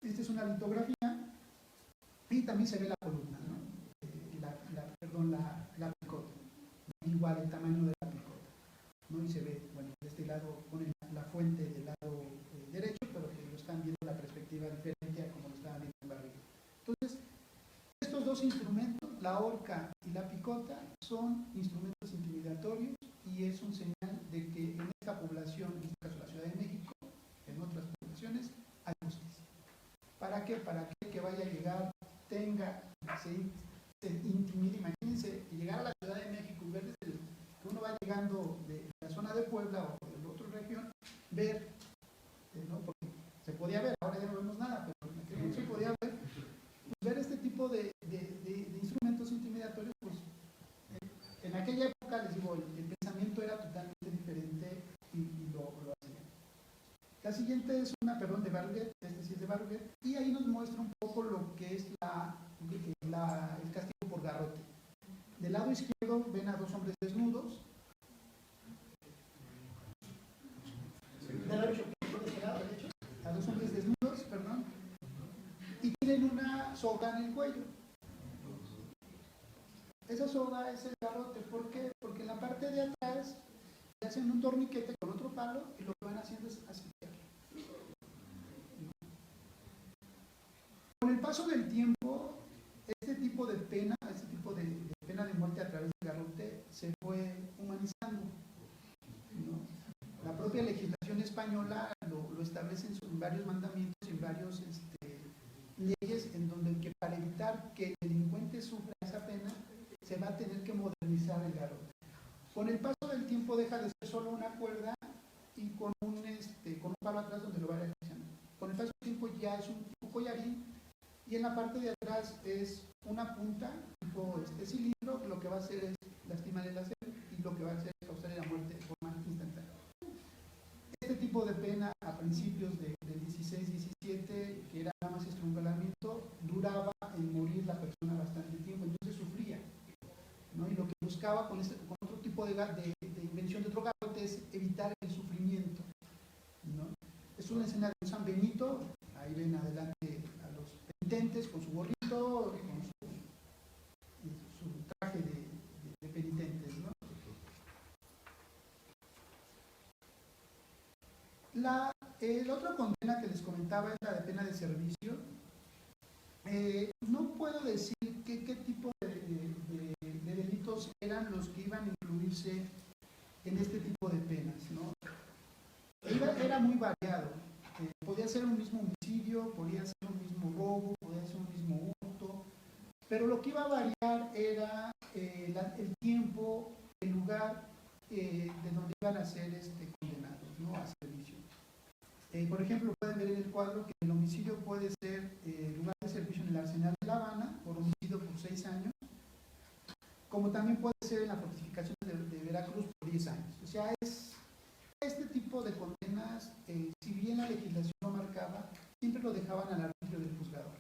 Esta es una litografía y también se ve la columna, ¿no? La picota, igual el tamaño de la picota, ¿no? Y se ve, bueno, de este lado ponen la fuente del lado derecho, pero que lo están viendo la perspectiva diferente a como lo estaban viendo en Barguet. Entonces, estos dos instrumentos, la horca y la picota, son instrumentos intimidatorios y es un señal de que en esta población, en este caso la Ciudad de México, en otras poblaciones, hay justicia. ¿Para qué? Para que vaya a llegar, tenga, se intimide. Imagínense llegar a la Ciudad de México y ver desde que uno va llegando de la zona de Puebla o de la otra región, ver, ¿no? Porque se podía ver, ahora ya no vemos nada, pero en aquel momento se podía ver, pues ver este tipo de instrumentos intimidatorios, pues en aquella época, les digo, el pensamiento era totalmente diferente y lo hacía. La siguiente es una, de Barguet, este sí es de Barguet, y ahí nos muestra un poco lo que es el castigo por garrote. Del lado izquierdo ven a dos hombres desnudos. A dos hombres desnudos, perdón, y tienen una soga en el cuello. Esa soga es el garrote. ¿Por qué? Porque en la parte de atrás le hacen un torniquete con otro palo y lo que van haciendo es asfixiar. Con el paso del tiempo, este tipo de pena, pena de muerte a través del garrote se fue humanizando, ¿no? La propia legislación española lo establece en varios mandamientos, en varios leyes, en donde que para evitar que el delincuente sufra esa pena, se va a tener que modernizar el garrote. Con el paso del tiempo deja de ser solo una cuerda y con un palo atrás donde lo va realizando. Con el paso del tiempo ya es un tipo collarín y en la parte de atrás es una punta tipo cilindro, lo que va a hacer es lastimar el acero y lo que va a hacer es causarle la muerte de forma instantánea. Este tipo de pena a principios del 16-17, que era nada más estrangulamiento, duraba en morir la persona bastante tiempo, entonces sufría, ¿no? Y lo que buscaba con otro tipo de invención de otro garrote es evitar el sufrimiento, ¿no? Es una escena de San Benito, ahí ven adelante a los penitentes con su gorrito, con su traje de penitentes, ¿no? La otra condena que les comentaba es la de pena de servicio. No puedo decir qué tipo de delitos eran los que iban a incluirse en este tipo de penas, ¿no? Era muy variado. Podía ser un mismo homicidio, podía ser un mismo robo, podía ser un mismo hurto, pero lo que iba a variar era el tiempo, el lugar de donde iban a ser condenados, ¿no? A servicio. Por ejemplo, pueden ver en el cuadro que el homicidio puede ser lugar de servicio en el Arsenal de La Habana, por homicidio por 6 años, como también puede ser en la fortificación de Veracruz por 10 años. O sea, este tipo de condenas, si bien la legislación lo marcaba, siempre lo dejaban al arbitrio del juzgador.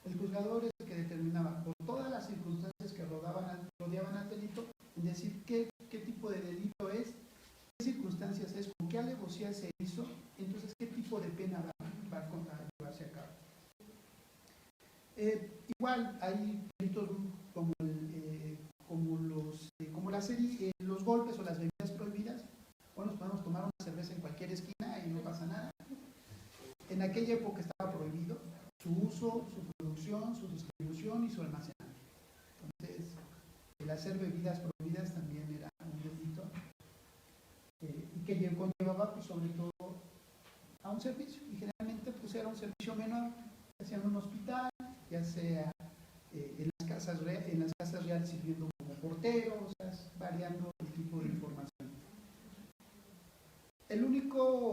El juzgador es el que determinaba, por todas las circunstancias que rodeaban al delito, en decir qué tipo de delito es, qué circunstancias es, con qué alevosía se hizo, entonces qué tipo de pena va a llevarse a cabo. Igual hay delitos como los golpes o las bebidas prohibidas. Bueno, podemos tomar una cerveza en cualquier esquina y no pasa nada. En aquella época estaba prohibido su uso, su producción, su distribución y su almacenamiento. Entonces, el hacer bebidas prohibidas también era un delito y que conllevaba, pues, sobre todo a un servicio, y generalmente pues era un servicio menor, ya sea en un hospital, ya sea en las casas reales sirviendo como portero, o sea, variando el tipo de información. El único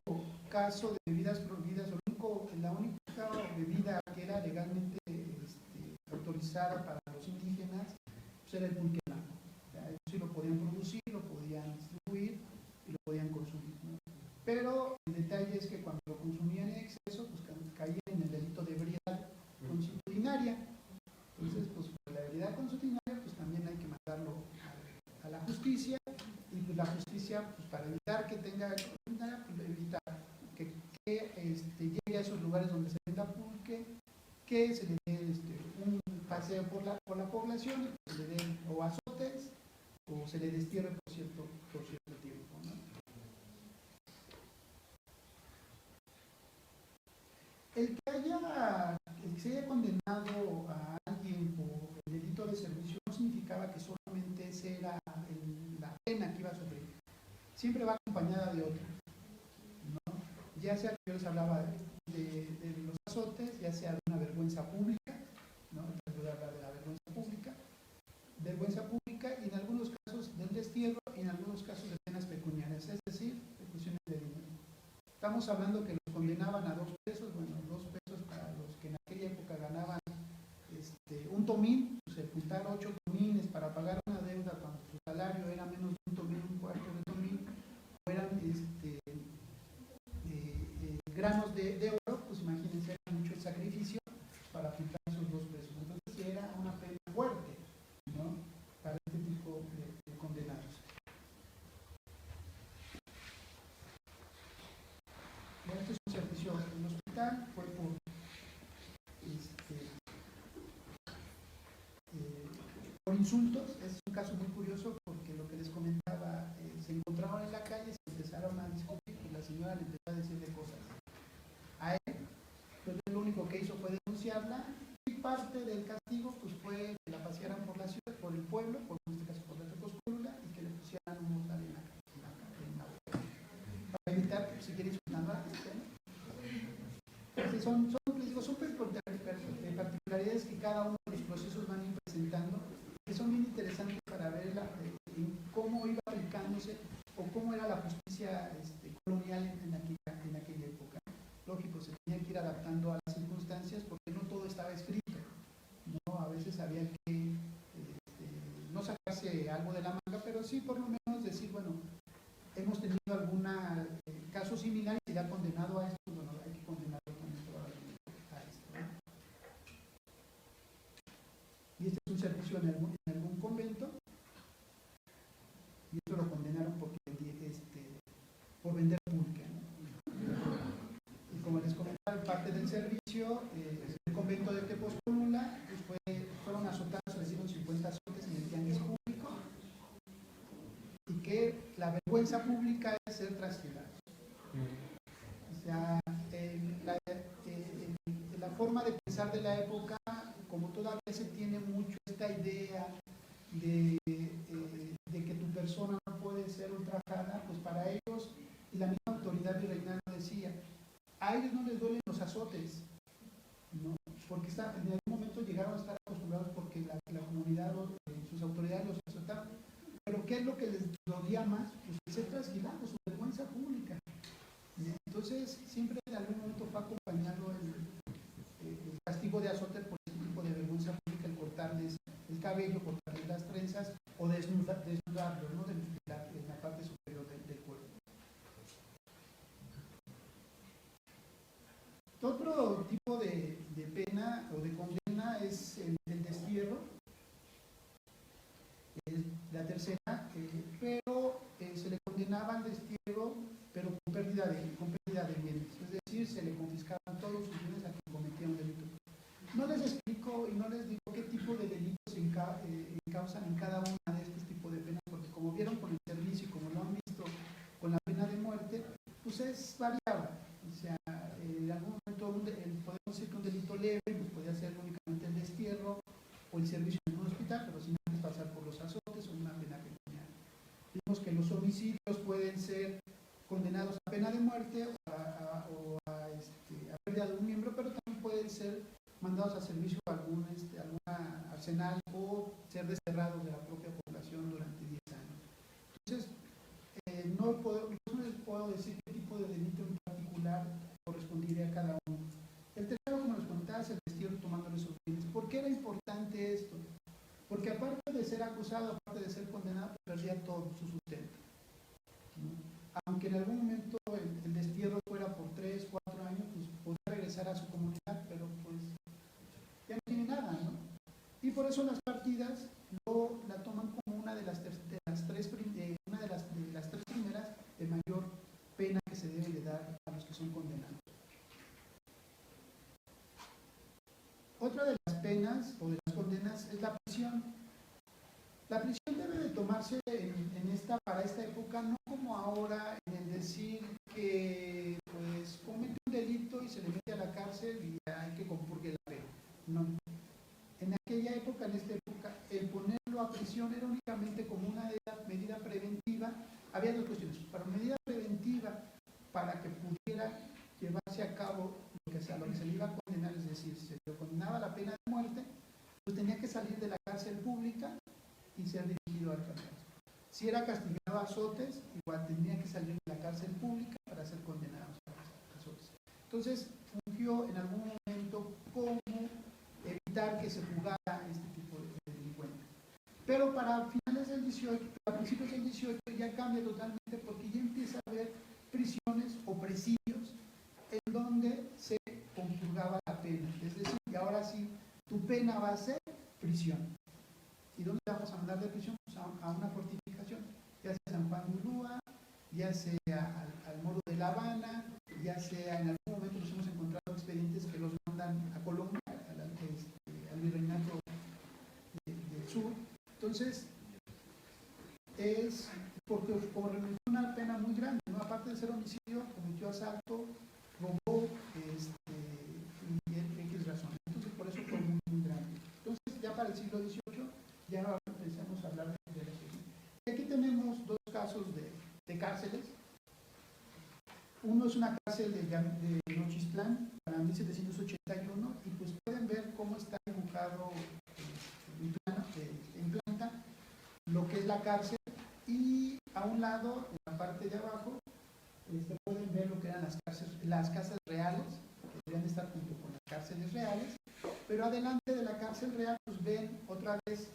caso de bebidas prohibidas, la única bebida que era legalmente autorizada para los indígenas, pues era el pulque blanco. O sea, ellos sí lo podían producir, lo podían distribuir y lo podían consumir, ¿no? Pero el detalle es que cuando lo consumían en exceso, pues caían en el delito de ebriedad consuetudinaria. Entonces, pues por la ebriedad consuetudinaria, pues también hay que mandarlo a la justicia, y pues la justicia justicia, pues para evitar que tenga, pues, evitar que llegue a esos lugares donde se venda pulque, que se le dé un paseo por la población, que se le den o azotes o se le destierre por cierto tiempo, ¿no? El que se haya condenado a alguien por el delito de servicio no significaba que solamente esa era la pena que iba a sufrir. Siempre va acompañada de otra, ¿no? Ya sea que yo les hablaba de los azotes, ya sea de una vergüenza pública, ¿no? Les voy a hablar de la vergüenza pública y en algunos casos del destierro y en algunos casos de penas pecuniarias, es decir, ejecuciones de dinero. Estamos hablando que los condenaban a 2 pesos, bueno, 2 pesos para los que en aquella época ganaban un tomín, pues el juntar 8 tomines para pagar una deuda cuando su salario era menos de un tomín, un cuarto de tomín, o eran granos de oro, pues imagínense, era mucho el sacrificio para juntar esos 2 pesos. Entonces sí era una pena fuerte, ¿no? Para este tipo de condenados. Bueno, este es un servicio en el hospital, fue por insultos. Es un caso muy curioso porque lo que les comentaba, se encontraron en la calle, se empezaron a discutir y la señora le empezó a decirle cosas a él. Entonces lo único que hizo fue denunciarla y parte del castigo pues fue que la pasearan por la ciudad, por el pueblo, en este caso por la Tecoscólula, y que le pusieran un mortal en la boca para evitar que siguiera insultando a la gente, ¿no? Son particularidades que cada uno de los procesos van a ir presentando, que son bien interesantes para ver cómo iba aplicándose o cómo era la justicia colonial en aquella época. Lógico, se tenía que ir adaptando a las circunstancias porque no todo estaba escrito, ¿no? A veces había que no sacarse algo de la manga, pero sí por lo menos decir, bueno, hemos tenido algún caso similar y se le ha condenado a esto, bueno, hay que condenarlo también probablemente a esto, ¿no? Y este es un servicio en algún convento, y esto lo condenaron por vender pulque, ¿no? Y como les comentaba, parte del servicio, el convento de Tepozcolula, pues fueron azotados, les dieron 50 azotes en el tianguis público, y que la vergüenza pública es ser trasquilados. O sea, la forma de pensar de la época, como todavía se tiene mucho esta idea de que tu persona no puede ser ultrajada, pues para ellos, y la misma autoridad virreinal decía, a ellos no les duelen los azotes, ¿no? Porque en algún momento llegaron a estar acostumbrados porque la comunidad, sus autoridades los azotaban. Pero ¿qué es lo que les dolía más? Pues ser trasquilados, su vergüenza pública. Entonces, siempre en algún momento fue acompañado el castigo de azote por este tipo de vergüenza pública, el cortarles el cabello, cortarles las trenzas o desnudarlos, ¿no? En la parte superior del cuerpo. Otro tipo de pena o de condena es el destierro. Es la tercera, pero se le condenaba al destierro, pero con pérdida de bienes. Es decir, se le confiscaban todos sus bienes a quien cometía un delito. No les explico y no les digo qué tipo de delitos encausan en cada una de estos tipos de penas, porque como vieron con el servicio y como lo han visto con la pena de muerte, pues es variable. O sea, en algún momento podemos decir que un delito leve pues podría ser únicamente el destierro o el servicio en un hospital, pero sin antes pasar por los azotes o una pena pecuniaria. Vimos que los homicidios pueden ser condenados a pena de muerte o a pérdida de un miembro, pero también pueden ser mandados a servicio a algún arsenal o ser desterrados de la propia población durante 10 años. Entonces, no les puedo decir qué tipo de delito en particular correspondería a cada uno. El tercero, como les comentaba, es el destierro tomándole sus bienes. ¿Por qué era importante esto? Porque aparte de ser acusado, aparte de ser condenado, perdía todo su sustento, ¿no? Aunque en algún momento el destierro fuera por 3, 4 años, pues podría regresar a su comunidad, pero pues ya no tiene nada, ¿no? Y por eso las partidas la toman como una de las tres primeras penas o de las condenas es la prisión. La prisión debe de tomarse para esta época, no como ahora, en el decir que pues comete un delito y se le mete a la cárcel y hay que compurgue la pena. No. En aquella época, en esta época, el ponerlo a prisión era únicamente como una medida preventiva. Había dos cuestiones. Para medida preventiva, para que pudiera llevarse a cabo lo que se le iba a condenar, es decir, se le condenaba la pena de muerte, pues tenía que salir de la cárcel pública y ser dirigido al cárcel. Si era castigado a azotes, igual tenía que salir de la cárcel pública para ser condenado a azotes. Entonces, fungió en algún momento como evitar que se jugara este tipo de delincuente. Pero para finales del 18, a principios del 18 ya cambia totalmente, porque ya empieza a haber prisiones o presidios en donde se compurgaba la pena. Es decir, y ahora sí, tu pena va a ser prisión. ¿Y dónde vamos a mandar de prisión? Pues a una fortificación, ya sea San Juan de Ulúa, ya sea al Moro de La Habana, ya sea en algún momento nos hemos encontrado expedientes que los mandan a Colombia, al virreinato del sur. Entonces, es porque remitió una pena muy grande, ¿no? Aparte de ser homicidio, cometió asalto, robó, y X razón. Entonces, por eso fue muy, muy grande. Entonces, ya para el siglo XVIII, ya empezamos a hablar de la prisión. Y aquí tenemos dos casos de cárceles. Uno es una cárcel de Nochistlán para 1781, y pues pueden ver cómo está dibujado en planta lo que es la cárcel, y a un lado, en la parte de abajo, pueden ver lo que eran las casas reales, que deberían estar junto con las cárceles reales, pero adelante de la cárcel real pues ven otra vez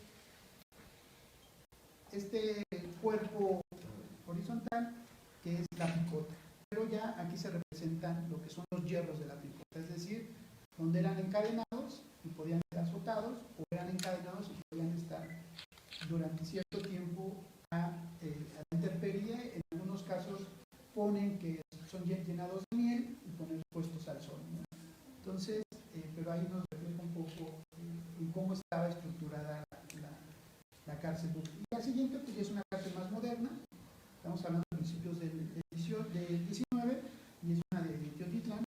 este cuerpo horizontal que es la picota, pero ya aquí se representan lo que son los hierros de la picota, es decir, donde eran encadenados y podían ser azotados, o eran encadenados y podían estar durante cierto tiempo a la intemperie. En algunos casos ponen que son llenados de miel y ponen puestos al sol, ¿no? Entonces, pero ahí nos refleja un poco en cómo estaba estructurada la cárcel. Y la siguiente pues es una cárcel más moderna, estamos hablando de principios del 19, y es una de Teotitlán,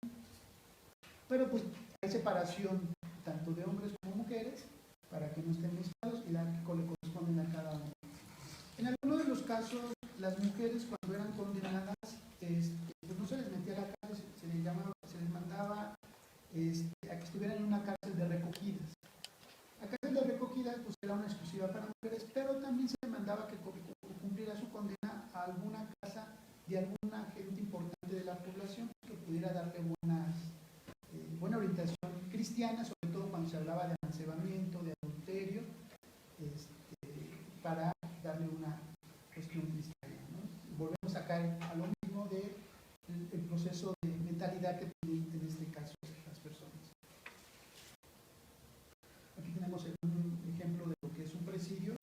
pero pues hay separación tanto de hombres como mujeres para que no estén mezclados, y la que le corresponden a cada uno. En algunos de los casos, las mujeres cuando eran condenadas, pues no se les metía a la cárcel, se les mandaba a que estuvieran en una cárcel de recogidas. La cárcel de recogidas pues era una exclusiva para mujeres, pero también se les mandaba que cumpliera su condena a alguna casa de alguna gente importante de la población que pudiera darle buena orientación cristiana, sobre todo cuando se hablaba de amancebamiento, de adulterio, para darle una cuestión cristiana, ¿no? Volvemos acá a lo mismo del proceso de mentalidad que tienen en este caso las personas. Aquí tenemos un ejemplo de lo que es un presidio,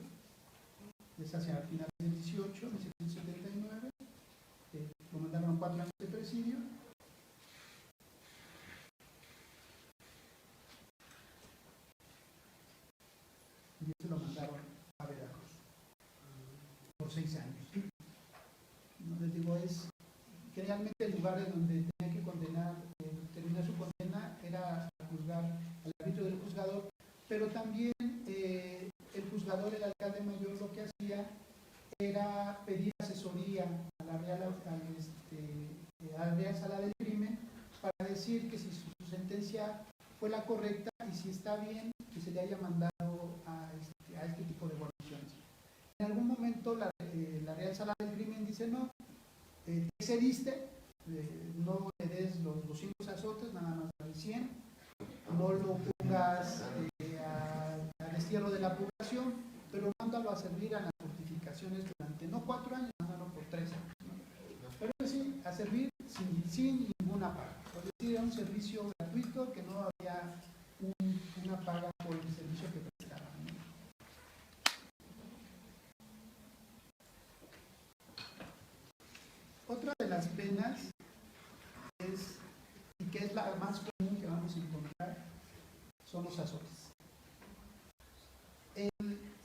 es hacia finales del 18, 1779, lo mandaron 4 años de presidio. Y eso lo mandaron a Veracruz por 6 años. No les digo, es generalmente el lugar en donde tenía que condenar, terminar su condena, era juzgar al arbitrio del juzgador, pero también el juzgador, el alcalde mayor, lo que hacía era pedir asesoría a la Real Sala del Crimen para decir que si su sentencia fue la correcta y si está bien que se le haya mandado a este tipo de guarniciones. En algún momento la Real Sala del Crimen dice no, te excediste, no le des los 200 azotes, nada más de 100, no lo pongas al destierro de la población, pero mándalo a servir a las fortificaciones durante no 4 años, mándalo por 3 años, ¿no? Pero sí, a servir sin ninguna paga, por decir, era un servicio gratuito, que no había una paga por el servicio que prestaban, ¿no? Otra de las penas y que es la más común que vamos a encontrar, son los azotes.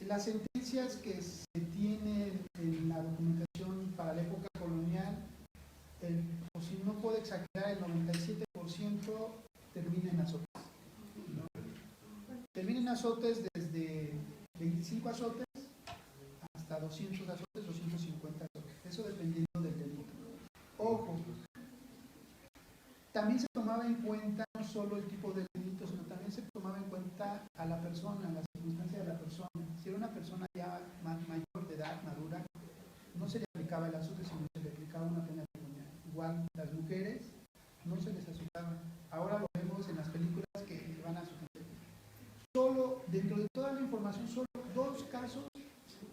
Las sentencias que se tienen en la documentación para la época colonial, o si no puedo exagerar, el 97% termina en azotes. ¿No? Termina en azotes desde 25 azotes hasta 200 azotes, 250 azotes. Eso dependiendo del delito. Ojo, también se tomaba en cuenta no solo el tipo de delito, sino también se tomaba en cuenta a la persona, la circunstancia de la persona. Si era una persona ya mayor de edad, madura, no se le aplicaba el azote, sino se le aplicaba una pena pecuniaria. Igual las mujeres no se les azotaba. Ahora lo vemos en las películas que van a azotar. Solo, dentro de toda la información, solo 2 casos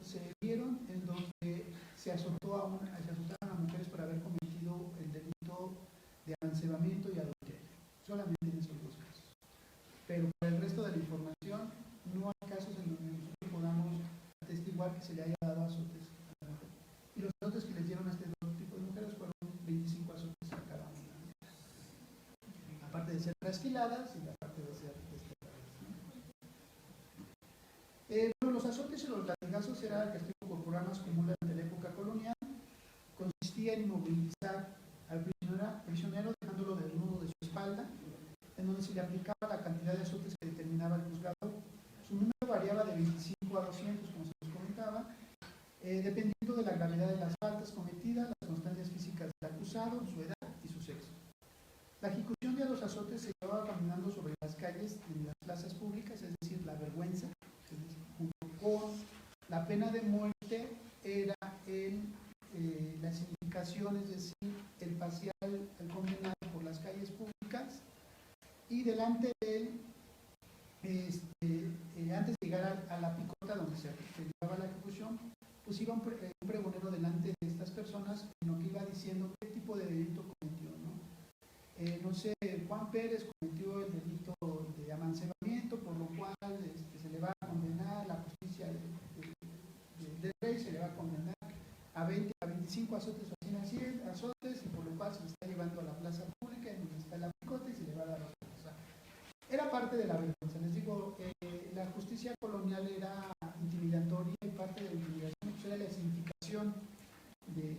se vieron en donde se azotaron a mujeres por haber cometido el delito de amancebamiento y adulterio. Solamente en esos 2 casos. Pero para el resto de la información no hay casos en donde nosotros podamos atestiguar que se le haya dado azotes a la mujer. Y los azotes que les dieron a este tipo de mujeres fueron 25 azotes a cada una. Aparte de ser trasquiladas y aparte de ser desterradas. Bueno, los azotes y los latigazos era el castigo corporal más común durante la época colonial. Consistía en inmovilizar al prisionero dejándolo desnudo de su espalda, en donde se le aplicaba la cantidad de azotes que determinaba el juzgado. Su número variaba de 25 a 200, como se les comentaba, dependiendo de la gravedad de las faltas cometidas, las constancias físicas del acusado, su edad y su sexo. La ejecución de los azotes se llevaba caminando sobre las calles en las plazas públicas, es decir, la vergüenza, junto con la pena de muerte era la significación, es decir, el pasear al condenado por las calles públicas y delante de él, antes de llegar a la picota donde se llevaba la ejecución, pues iba un pregonero delante de estas personas en lo que iba diciendo qué tipo de delito cometió, ¿no? No sé, Juan Pérez cometió el delito de amancebamiento, por lo cual se le va a condenar, la justicia del rey se le va a condenar a 20 a 25 azotes o 100 azotes, y por lo cual se le está llevando a la plaza pública en donde está la picota y se le va a dar azotes. O sea, era parte de la vergüenza. Les digo, la justicia colonial era intimidatoria y parte de la intimidación pues era la significación de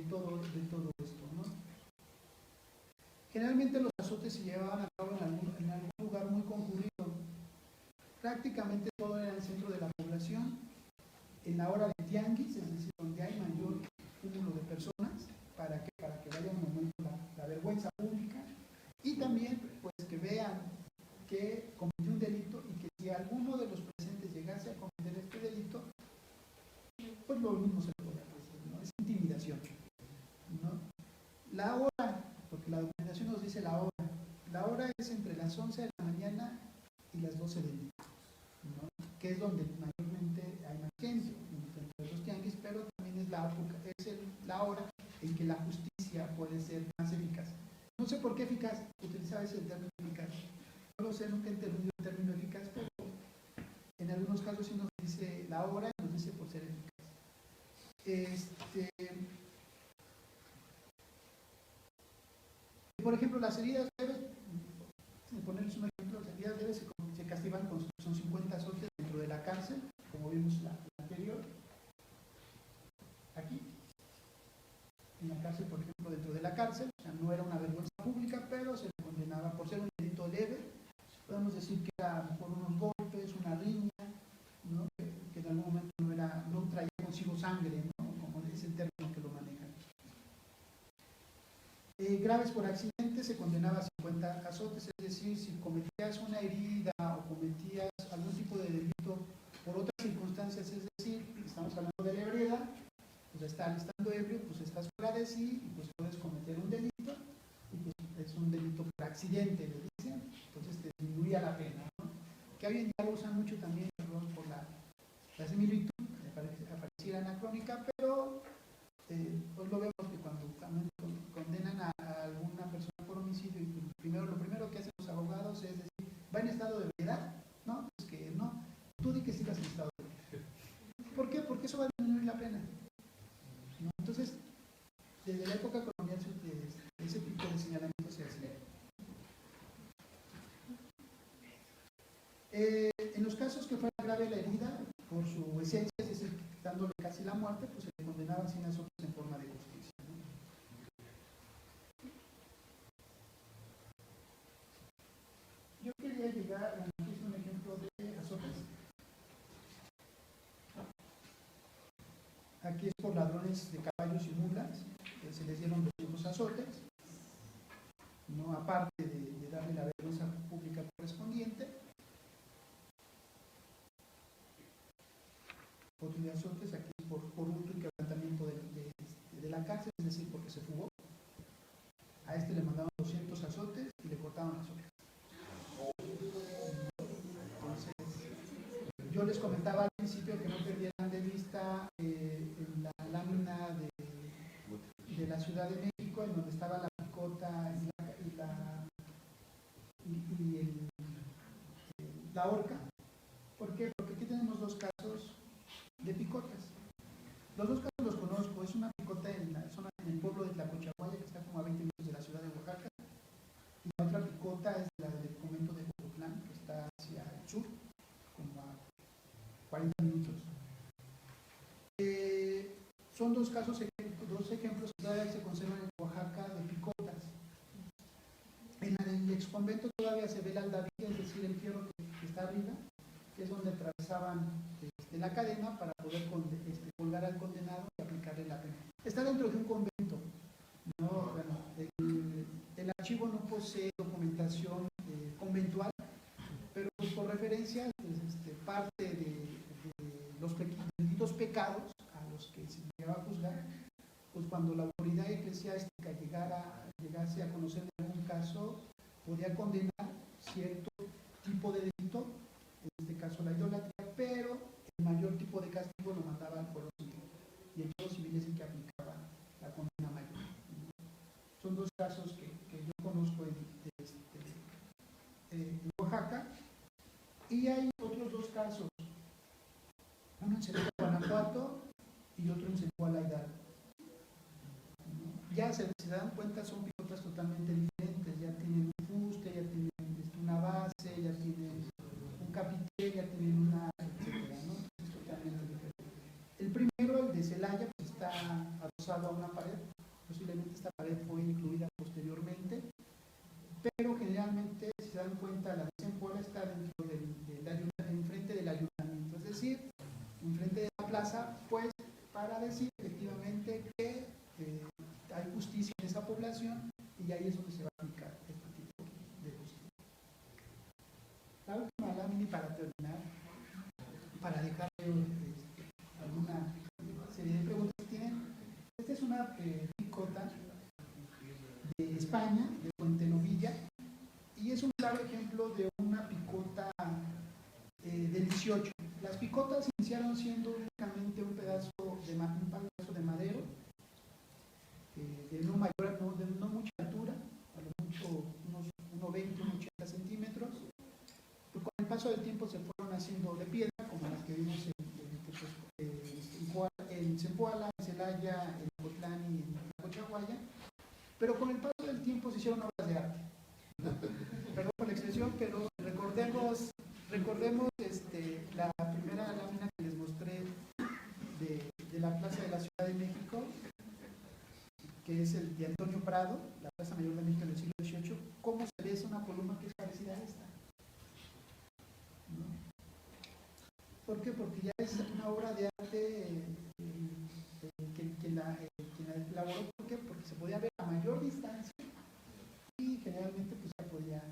todo esto, ¿no? Generalmente los azotes se llevaban a cabo en algún lugar muy concurrido. Prácticamente todo era en el centro de la población, en la hora de tianguis, es decir, donde hay mayor cúmulo de personas, para que vaya un momento la vergüenza pública, y también pues que vean que cometió un delito y que si alguno de los presentes llegase a cometer este delito, pues lo mismo se le podrá hacer, ¿no? Es intimidación, ¿no? La hora, porque la documentación nos dice la hora es entre las 11 de la mañana y las 12 del día, ¿no? Que es donde mayormente hay más gente, entre los tianguis, pero también es la hora en que la justicia puede ser más eficaz. No sé por qué eficaz, utilizaba ese término eficaz. No lo sé, nunca he entendido el término eficaz, pero en algunos casos sí nos dice la hora y nos dice por ser eficaz. Por ejemplo, las heridas leves, ponerles un ejemplo, las heridas leves se castigan son 50 azotes dentro de la cárcel, como vimos la anterior. Aquí, en la cárcel, por ejemplo, dentro de la cárcel, o sea, no era una vergüenza pública, pero se le condenaba por ser un delito leve. Podemos decir que era por unos golpes, una riña, ¿no? Que en algún momento no traía consigo sangre, ¿no? Como es el término que lo manejan. Graves por accidente se condenaba a 50 azotes, es decir, si cometías una herida o cometías algún tipo de delito por otras circunstancias, es decir, estamos hablando de la ebriedad, pues estando ebrio, pues estás fuera de sí y pues puedes cometer un delito, y pues es un delito por accidente, le dicen, entonces te disminuía la pena, ¿no? Que hoy en día lo usan mucho también, perdón, por la similitud, me pareciera anacrónica, pero pues lo vemos que cuando condenan a alguna persona por homicidio, y lo primero que hacen los abogados es decir, ¿va en estado de ebriedad? No, pues que no, tú di que sigas en estado de ebriedad. ¿Por qué? Porque eso va a disminuir la pena, ¿no? Entonces, desde la época colonial ese tipo de señalamientos se hacía. En los casos que fuera grave la herida, por su leones de caballos y mulas, se les dieron 200 azotes, ¿no? Aparte de darle la vergüenza pública correspondiente. Otro de azotes aquí por hurto y quebrantamiento de la cárcel, es decir, porque se fugó. A este le mandaban 200 azotes y le cortaban las orejas. Entonces, yo les comentaba al principio que no perdieran de vista en la lámina de la Ciudad de México, en donde estaba la picota y la horca. ¿Por qué? Porque aquí tenemos dos casos de picotas. Los dos casos los conozco. Es una picota en la zona, en el pueblo de Tlacochahuaya, que está como a 20 minutos de la ciudad de Oaxaca, y la otra picota es la del convento de Jocotlán, que está hacia el sur, como a 40 minutos. Son dos casos, dos ejemplos que todavía se conservan en Oaxaca de picotas. En el exconvento todavía se ve la aldabilla, es decir, el fierro que está arriba, que es donde atravesaban la cadena para poder colgar al condenado y aplicarle la pena. Está dentro de un convento. ¿No? Bueno, el archivo no posee documentación conventual, pero pues, por referencia, pues, parte de los delitos pecados a los que se llegaba a juzgar, pues cuando la autoridad eclesiástica llegase a conocer de algún caso, podía condenar cierto tipo de delito, en este caso la idolatría, pero el mayor tipo de castigo lo mandaba al fuero civil, y el fuero civil es el que aplicaba la condena mayor. Son dos casos que yo conozco en Oaxaca, y hay otros dos casos, uno en Celaya, Guanajuato, y otro en Zempoala, Hidalgo. Ya se dan cuenta, son picotas totalmente diferentes, ya tienen un fuste, ya tienen una base, ya tienen un capitel, ya tienen una, etcétera, ¿no? Es totalmente diferente. El primero, el de Celaya, pues está adosado a una pared, posiblemente esta pared fue incluida posteriormente, pero generalmente, si se dan cuenta, la de Zempoala está dentro enfrente del ayuntamiento, es decir, enfrente de la plaza, pues para decir efectivamente que hay justicia en esa población, y ahí es donde se va a aplicar este tipo de justicia. La última lámina, para terminar, para dejar alguna serie de preguntas que tienen. Esta es una picota de España, de Fuentenovilla, y es un claro ejemplo de una picota del 18. Las picotas iniciaron siendo únicamente un pedazo de madero, de no mucha altura, a lo mucho unos 1,20, 1,80 centímetros. Pues con el paso del tiempo se fueron haciendo de piedra, como las que vimos en Zempoala, en Celaya, en Ocotlán y en Tlacochahuaya, pero con el paso del tiempo se hicieron obras de arte. Perdón por la expresión, pero recordemos la primera lámina que les mostré de la Plaza de la Ciudad de México, que es el de Antonio Prado, la Plaza Mayor de México del siglo XVIII. ¿Cómo se ve? Es una columna que es parecida a esta, ¿no? ¿Por qué? Porque ya es una obra de arte quien la elaboró. ¿Por qué? Porque se podía ver a mayor distancia y generalmente pues ya podía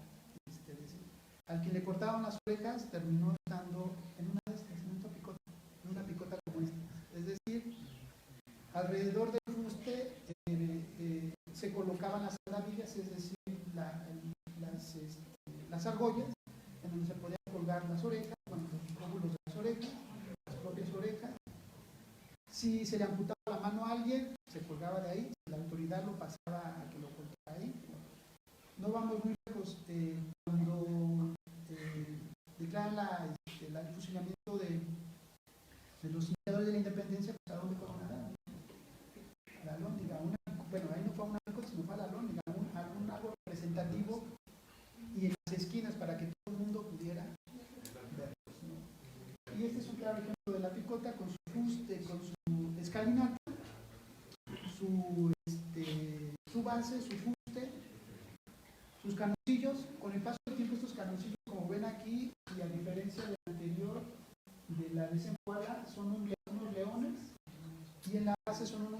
decir. Al que le cortaban las orejas terminó estando en una de estas, en una picota como esta. Es decir, alrededor del fuste se colocaban las aldabillas, es decir, las argollas, en donde se podían colgar las orejas, los óvulos de las orejas, las propias orejas. Si se le amputaba la mano a alguien, se colgaba de ahí, la autoridad lo pasaba a que lo colgara ahí. No vamos muy lejos. Cuando declaran el fusilamiento de los iniciadores de la independencia, pues ¿a dónde fueron a dar? La alhóndiga, bueno, ahí no fue una picota, sino fue a la alhóndiga, algún árbol representativo, y en las esquinas para que todo el mundo pudiera verlos, ¿no? Y este es un claro ejemplo de la picota, con su fuste, con su escalinata, su base, su fuste, sus canoncillos. Con el paso del tiempo, estos canoncillos, como ven aquí, y a diferencia del anterior, de la de Zempoala, son unos leones, y en la base son unos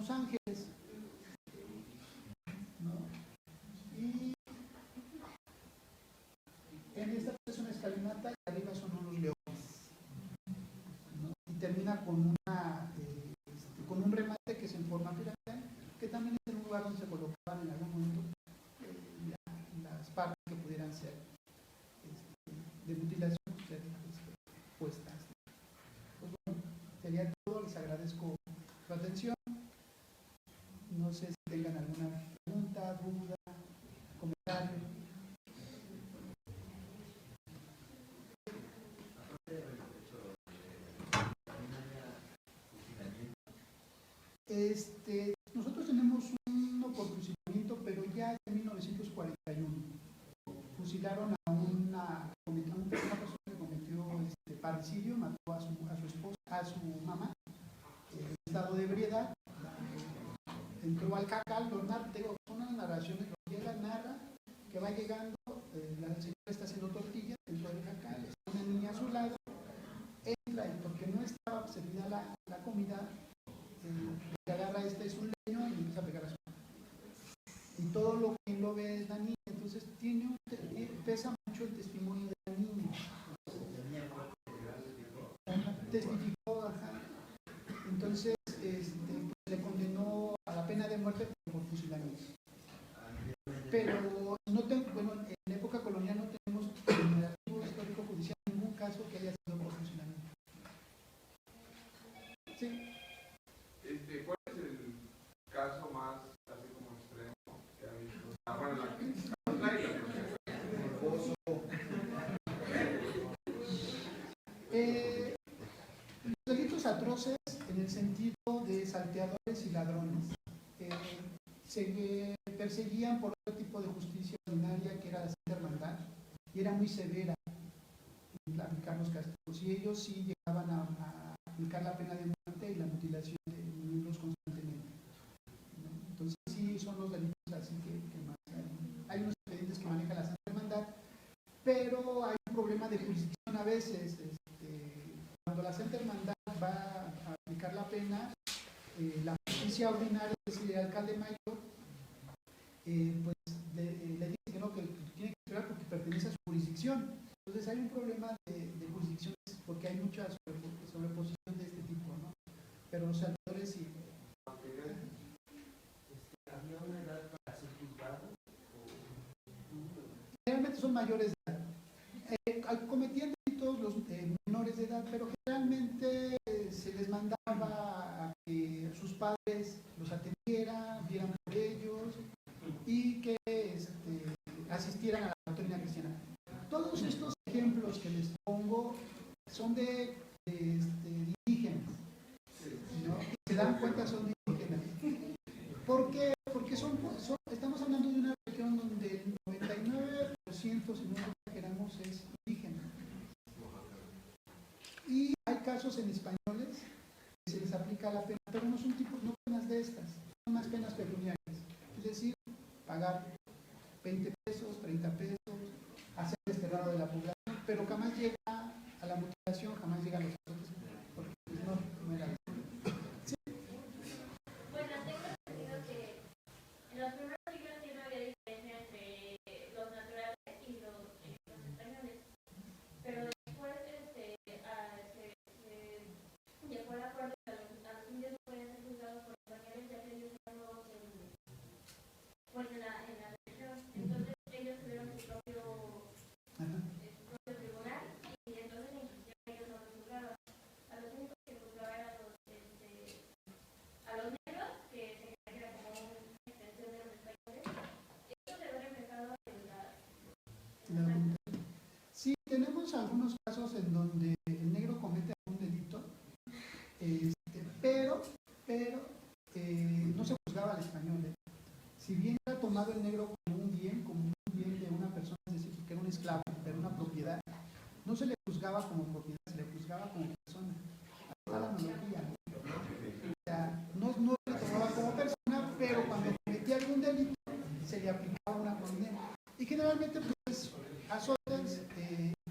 termina con con un remate que es en forma piramidal, que también es un lugar donde se colocaban en algún momento las partes que pudieran ser de mutilación puestas. Pues bueno, sería todo, les agradezco su atención. No sé si tengan alguna pregunta, duda, comentario. Nosotros tenemos uno por fusilamiento, pero ya en 1941 fusilaron a una persona que cometió parricidio, mató a su esposa, a su mamá, en estado de ebriedad. Entró al jacal, son unas narraciones, llega, narra que va llegando, la señora está haciendo tortillas dentro del jacal, está una niña a su lado, entra y porque no estaba servida la comida, le agarra es un leño y empieza a pegar a su mano. Y todo lo que lo ve es la niña, entonces pesa mucho el testimonio de la niña. Testificó, ajá. Entonces le condenó a la pena de muerte por fusilamiento. Pero no en época colonial no tenemos en el archivo histórico judicial ningún caso que haya sido por fusilamiento. Sí. ¿Cuál es el caso más así como extremo que ha visto? Bueno, los delitos atroces en el sentido de salteadores y ladrones se perseguían por otro tipo de justicia ordinaria que era la Santa Hermandad y era muy severa en aplicar los castigos y ellos sí llegaban a aplicar la pena de muerte y la mutilación de miembros constantemente, ¿no? Entonces sí son los delitos así que más hay unos expedientes que maneja la Santa Hermandad, pero hay un problema de jurisdicción a veces. Cuando la Santa Hermandad va a aplicar la pena, la justicia ordinaria, es decir, el alcalde mayor, pues le dice que no, que tiene que esperar porque pertenece a su jurisdicción. Entonces hay un problema de jurisdicciones porque hay mucha sobreposición de este tipo, ¿no? Pero los salteadores sí. ¿Había una edad para ser juzgado? Generalmente son mayores de edad. Cometían delitos los menores de edad, pero generalmente se les mandaba a que sus padres los atendieran, vieran por ellos y que asistieran a la doctrina cristiana. Todos estos ejemplos que les pongo son de indígenas, ¿no? Se dan cuenta, son de indígenas. ¿Por qué? Porque estamos hablando de una región donde el 99%, si no exageramos, es indígena. Y hay casos en españoles que se les aplica la pena, pero no son penas de estas, son más penas pecuniarias. Es decir, pagar 20 pesos, 30 pesos, hacer desterrado de la población, pero jamás llega a la mutilación, jamás llega a los casos, porque no era. ¿Sí? Bueno, tengo entendido que en los primeros siglos sí no había diferencia entre los naturales y los españoles, pero después se llegó al acuerdo que a los indios no pueden ser juzgados por españoles ya que ellos eran nuevos en la región. Entonces ellos tuvieron su propio tribunal y entonces en inclusive ellos no los juzgaban. A los únicos que juzgaban eran a los negros, que se creía que era como una extensión de los españoles. Esto se ve reflejado en la. Sí, tenemos algunos casos en donde el negro comete algún delito, pero no se juzgaba al español. Si bien era tomado el negro como un bien de una persona, es decir, que era un esclavo, era una propiedad, no se le juzgaba como propiedad, se le juzgaba como persona. Hasta la analogía, ¿no? O sea, no se le tomaba como persona, pero cuando cometía algún delito, se le aplicaba una condena. Y generalmente, pues, azotes,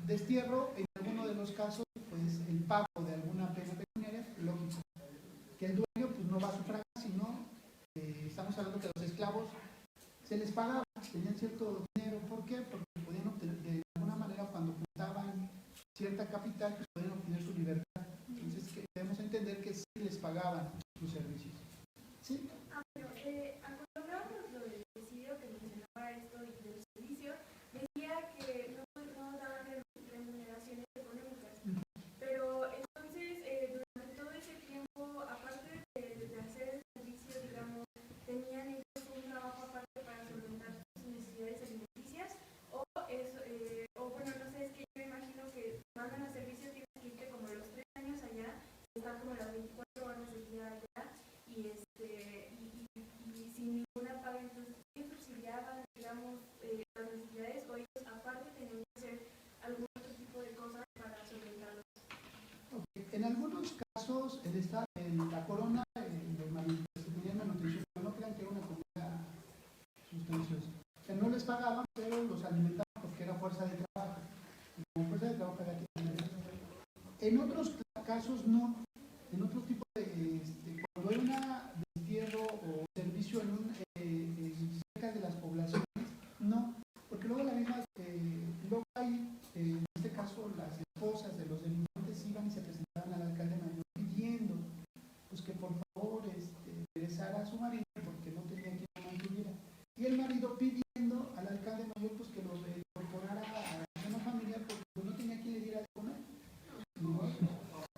destierro, en alguno de los casos, pues, el pago de alguna pena pecuniaria, lógico. Que el dueño, pues, no va a sufragar, sino, estamos hablando que los esclavos se les pagaba, tenían cierto dinero. ¿Por qué? Porque podían obtener, de alguna manera, cuando juntaban cierta capital, pues podían obtener su libertad. Entonces, que debemos entender entender que sí les pagaban sus servicios. ¿Sí? Bueno, cuando hablábamos lo del subsidio que mencionaba esto y del servicio, decía que no daban remuneraciones económicas. Pero entonces, durante todo ese tiempo, aparte de hacer el servicio, digamos, tenían ellos un trabajo aparte para solventar sus necesidades alimenticias, o bueno, no sé, es que yo me imagino que mandan a servicio, tienes que irte como los 3 años allá, estar como las 24 horas del día allá, y sin ninguna paga. Entonces ellos subsidiaban, digamos, las necesidades, o ellos aparte tenían que hacer algún otro tipo de cosas para solventarlos. Okay. En algunos casos, la corona, los maridos que tenían malnutrición, no crean que era una comida sustanciosa. O sea, no les pagaban, pero los alimentaban porque era fuerza de trabajo. Y como fuerza de trabajo había que tener. En otros casos no. En otros tipos de, cuando hay una destierro o servicio cerca de las poblaciones, no, porque luego luego hay, en este caso, las esposas de los delincuentes iban y se presentaban al alcalde mayor pidiendo, pues que por favor regresara a su marido porque no tenía quien lo mantuviera. Y el marido pidiendo al alcalde mayor pues que lo reincorporara a la zona familiar porque pues, no tenía quien le diera de comer. ¿No?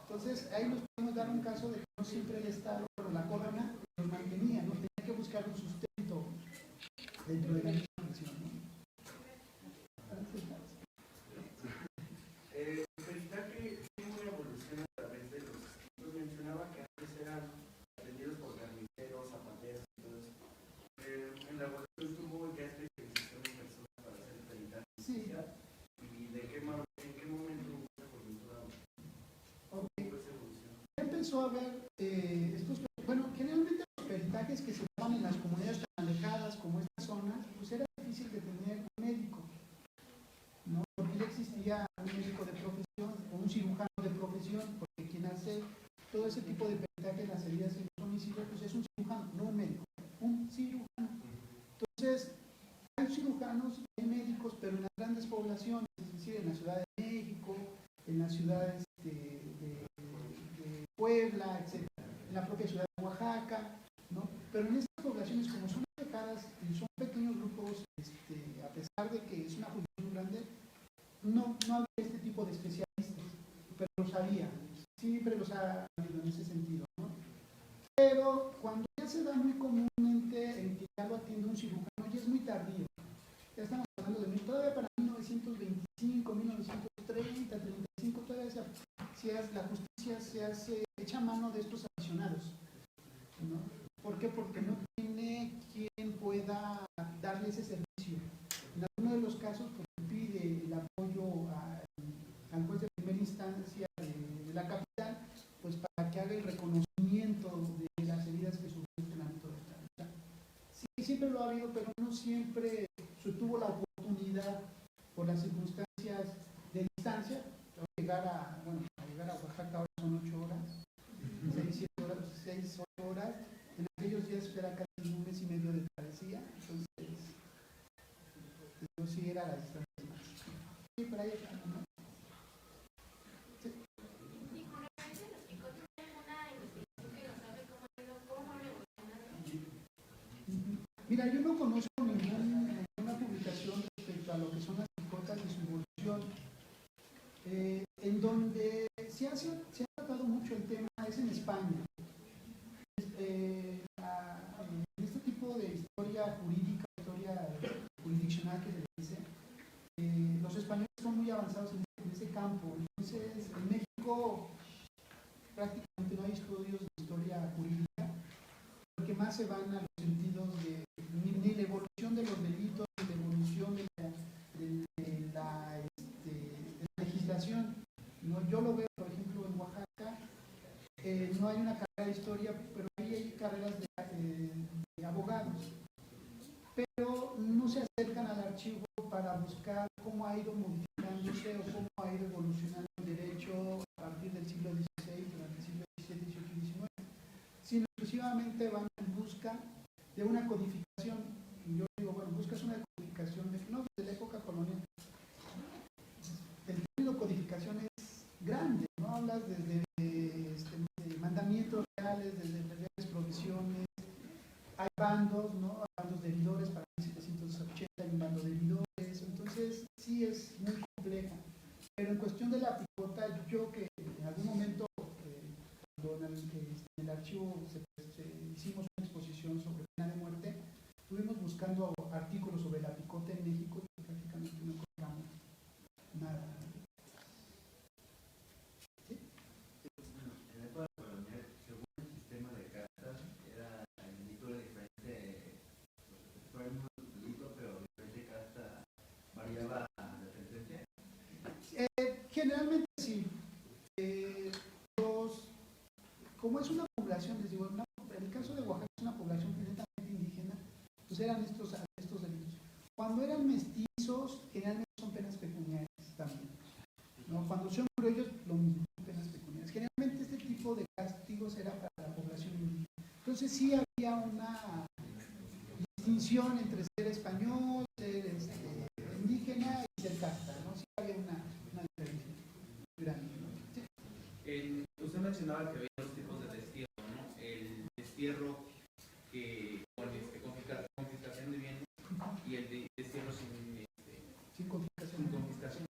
Entonces, ahí nos podemos dar un caso de que no siempre el Estado, pero la corona los mantenía, ¿no? Tenía que buscar un sustento dentro de la misma nación, ¿no? El peritaje tiene una evolución a través de los siglos. Mencionaba que antes eran atendidos por carniceros, zapateros y todo eso. En la evolución tuvo ya especialización en personas para hacer el peritaje. Sí. ¿Y en qué momento hubo esa coyuntura? Okay. ¿Cómo fue esa evolución? Empezó a ver generalmente los peritajes que se daban en las comunidades tan alejadas como esta zona, pues era difícil de tener un médico, ¿no? Porque ya existía un médico de profesión o un cirujano de profesión, porque quien hace todo ese tipo de peritaje en las heridas en los homicidios, pues es un cirujano, no un médico, un cirujano. Entonces, hay cirujanos, hay médicos, pero en las grandes poblaciones, es decir, en la Ciudad de México, en las ciudades de Puebla, etc., en la propia ciudad de Oaxaca, ¿no? Pero en estas poblaciones, como son alejadas y son pequeños grupos, a pesar de que es una jurisdicción grande, no había este tipo de especialistas, pero los había, siempre los ha habido en ese sentido, ¿no? Pero cuando ya se da muy comúnmente en que ya lo atiende un cirujano, ya es muy tardío. Ya estamos hablando de todavía para 1925, 1930, 35, todavía la justicia se hace hecha mano de estos aficionados, ¿no? ¿Por qué? Porque no tiene quien pueda darle ese servicio. En algunos de los casos, pues, pide el apoyo al juez de primera instancia de la capital, pues para que haga el reconocimiento de las heridas que sufrió en el ámbito de esta vida. Sí, siempre lo ha habido, pero no siempre se tuvo la oportunidad por las circunstancias de distancia. Llegar a Oaxaca ahora son 8 horas, 6, 8 horas. En aquellos días era casi un mes y medio de travesía, entonces yo sí era la distancia más. Sí, por ahí está, ¿no? Sí. Y con referencia a los chicos, ¿tiene alguna investigación que nos sabe cómo evolucionaron? Mira, yo no conozco ninguna publicación respecto a lo que son las picotas y su evolución. En donde se ha tratado mucho el tema es en España. En este tipo de historia jurídica, historia jurisdiccional que se dice, los españoles son muy avanzados en ese campo. Entonces, en México prácticamente no hay estudios de historia jurídica, porque más se van a los sentidos de ni la evolución de los delitos, ni la evolución de la legislación. No, yo lo veo, por ejemplo, en Oaxaca, no hay una carrera de historia, pero ahí hay carreras de abogados. Pero no se acercan al archivo para buscar cómo ha ido modificándose o cómo ha ido evolucionando el derecho a partir del siglo XVI, durante el siglo XVII, XVIII y XIX, sino exclusivamente van en busca de una codificación. Y yo digo, bueno, buscas una codificación de la época colonial. El término codificación es grande, ¿no? Hablas de mandamientos en el archivo hicimos una exposición sobre pena de muerte, estuvimos buscando artículos sobre la picota en México y prácticamente no encontramos nada. ¿Sí? En la época colonial, según el sistema de castas, era el delito era diferente, fue el mismo delito, pero diferente casta variaba la sentencia. Generalmente sí. Como es una población, les digo, en el caso de Oaxaca es una población completamente indígena, pues eran estos delitos. Cuando eran mestizos, generalmente son penas pecuniarias también, ¿no? Cuando son criollos, lo mismo, penas pecuniarias. Generalmente este tipo de castigos era para la población indígena. Entonces sí había una distinción entre ser español, ser indígena y ser casta, ¿no? Sí había una diferencia grande, ¿no? Sí. Usted mencionaba que había dos tipos de destierro, ¿no? El destierro que con confiscación de bienes y el de destierro sin confiscación.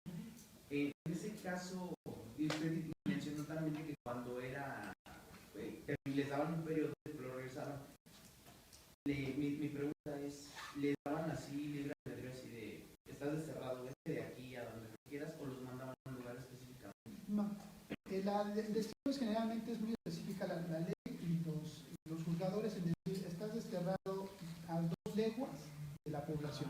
En ese caso, usted mencionó también que cuando les daban un periodo que lo regresaban. Mi pregunta es, ¿les daban así libre albedrío, así de estás desterrado, vete de aquí a donde quieras, o los mandaban a un lugar específicamente? No. El destierro generalmente es muy específica la ley y los juzgadores en decir, estás desterrado a 2 leguas de la población.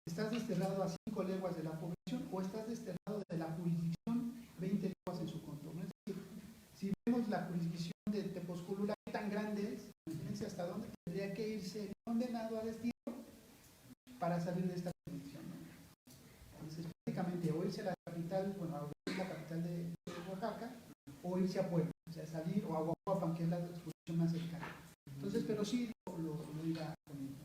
Estás desterrado a 5 leguas de la población o estás desterrado de la jurisdicción 20 leguas en su contorno. Es decir, si vemos la jurisdicción de Tepozculula, ¿qué tan grande es? Imagínense hasta dónde tendría que irse condenado a destierro para salir de esta jurisdicción, ¿no? Entonces, prácticamente, o irse a la capital, bueno, a la capital de Oaxaca, o irse a Puebla, o sea, salir, o a Huajuapan, que es la jurisdicción más cercana. Entonces, pero sí lo iba poniendo.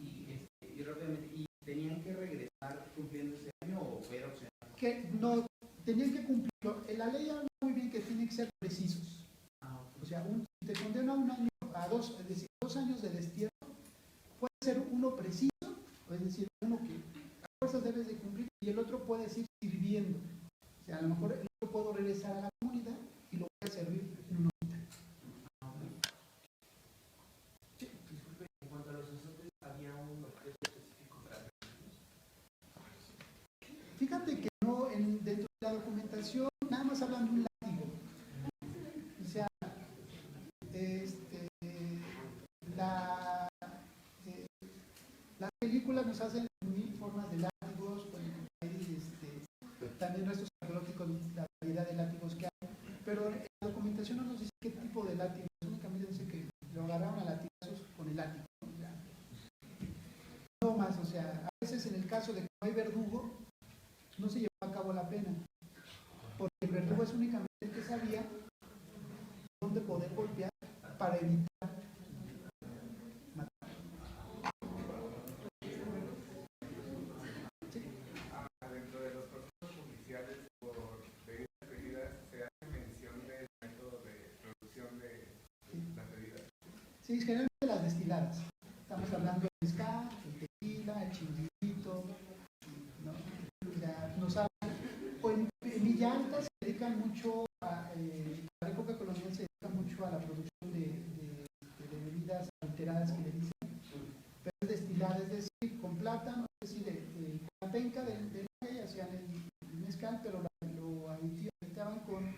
Y rápidamente, ¿y tenían que regresar cumpliendo ese año o era opcional? Que no, tenían que cumplirlo. La ley habla muy bien que tienen que ser precisos. O sea, si te condena a un año, a 2, es decir, 2 años de destierro, puede ser uno preciso, es decir, uno que a fuerzas debes de cumplir, y el otro puede ir sirviendo. O sea, a lo mejor yo puedo regresar a la comunidad y lo voy a servir en un hospital. Sí, disculpe, en cuanto a los azotes, ¿había un objeto específico para agredirlos? Fíjate que no, dentro de la documentación, nada más hablan de un látigo. O sea, las películas nos hacen mil formas de látigos, hay también restos arqueológicos, la variedad de látigos que hay, pero en la documentación no nos dice qué tipo de látigos, únicamente dice que lo agarraron a latigazos con el látigo. No más, o sea, a veces en el caso de que no hay verdugo, no se llevó a cabo la pena, porque el verdugo es únicamente el que sabía dónde poder golpear para evitar matar. Dentro de los procesos judiciales por bebidas bebidas se hace mención del método de producción de las bebidas. Sí, generalmente las destiladas. Estamos hablando del mezcal, el tequila, el chinguito, ¿no? O sea, nos hablan, o en Villa Alta se dedican mucho la época colonial se dedica mucho a la producción de bebidas alteradas que le dicen, pero es destilada, es decir, con plátano, es decir, con la penca del maguey hacían el mezcal, pero lo aditaban con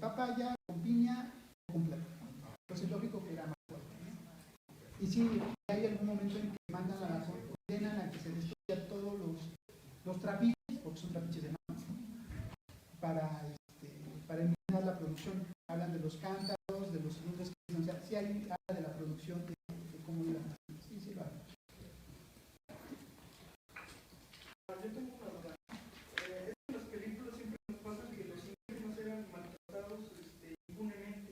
papaya, con piña, con plátano. Pues es lógico que era más fuerte, ¿no? Y si hay algún momento en que condenan a que se destruyan todos los trapiches, porque son trapiches de mano, para eliminar la producción. Hablan de los cántaros, de los cilindros, o sea, sí habla de la producción de cómo iban a hacer. Sí, lo habla. Yo tengo una duda. En las películas siempre nos pasa que los indígenas eran maltratados impunemente.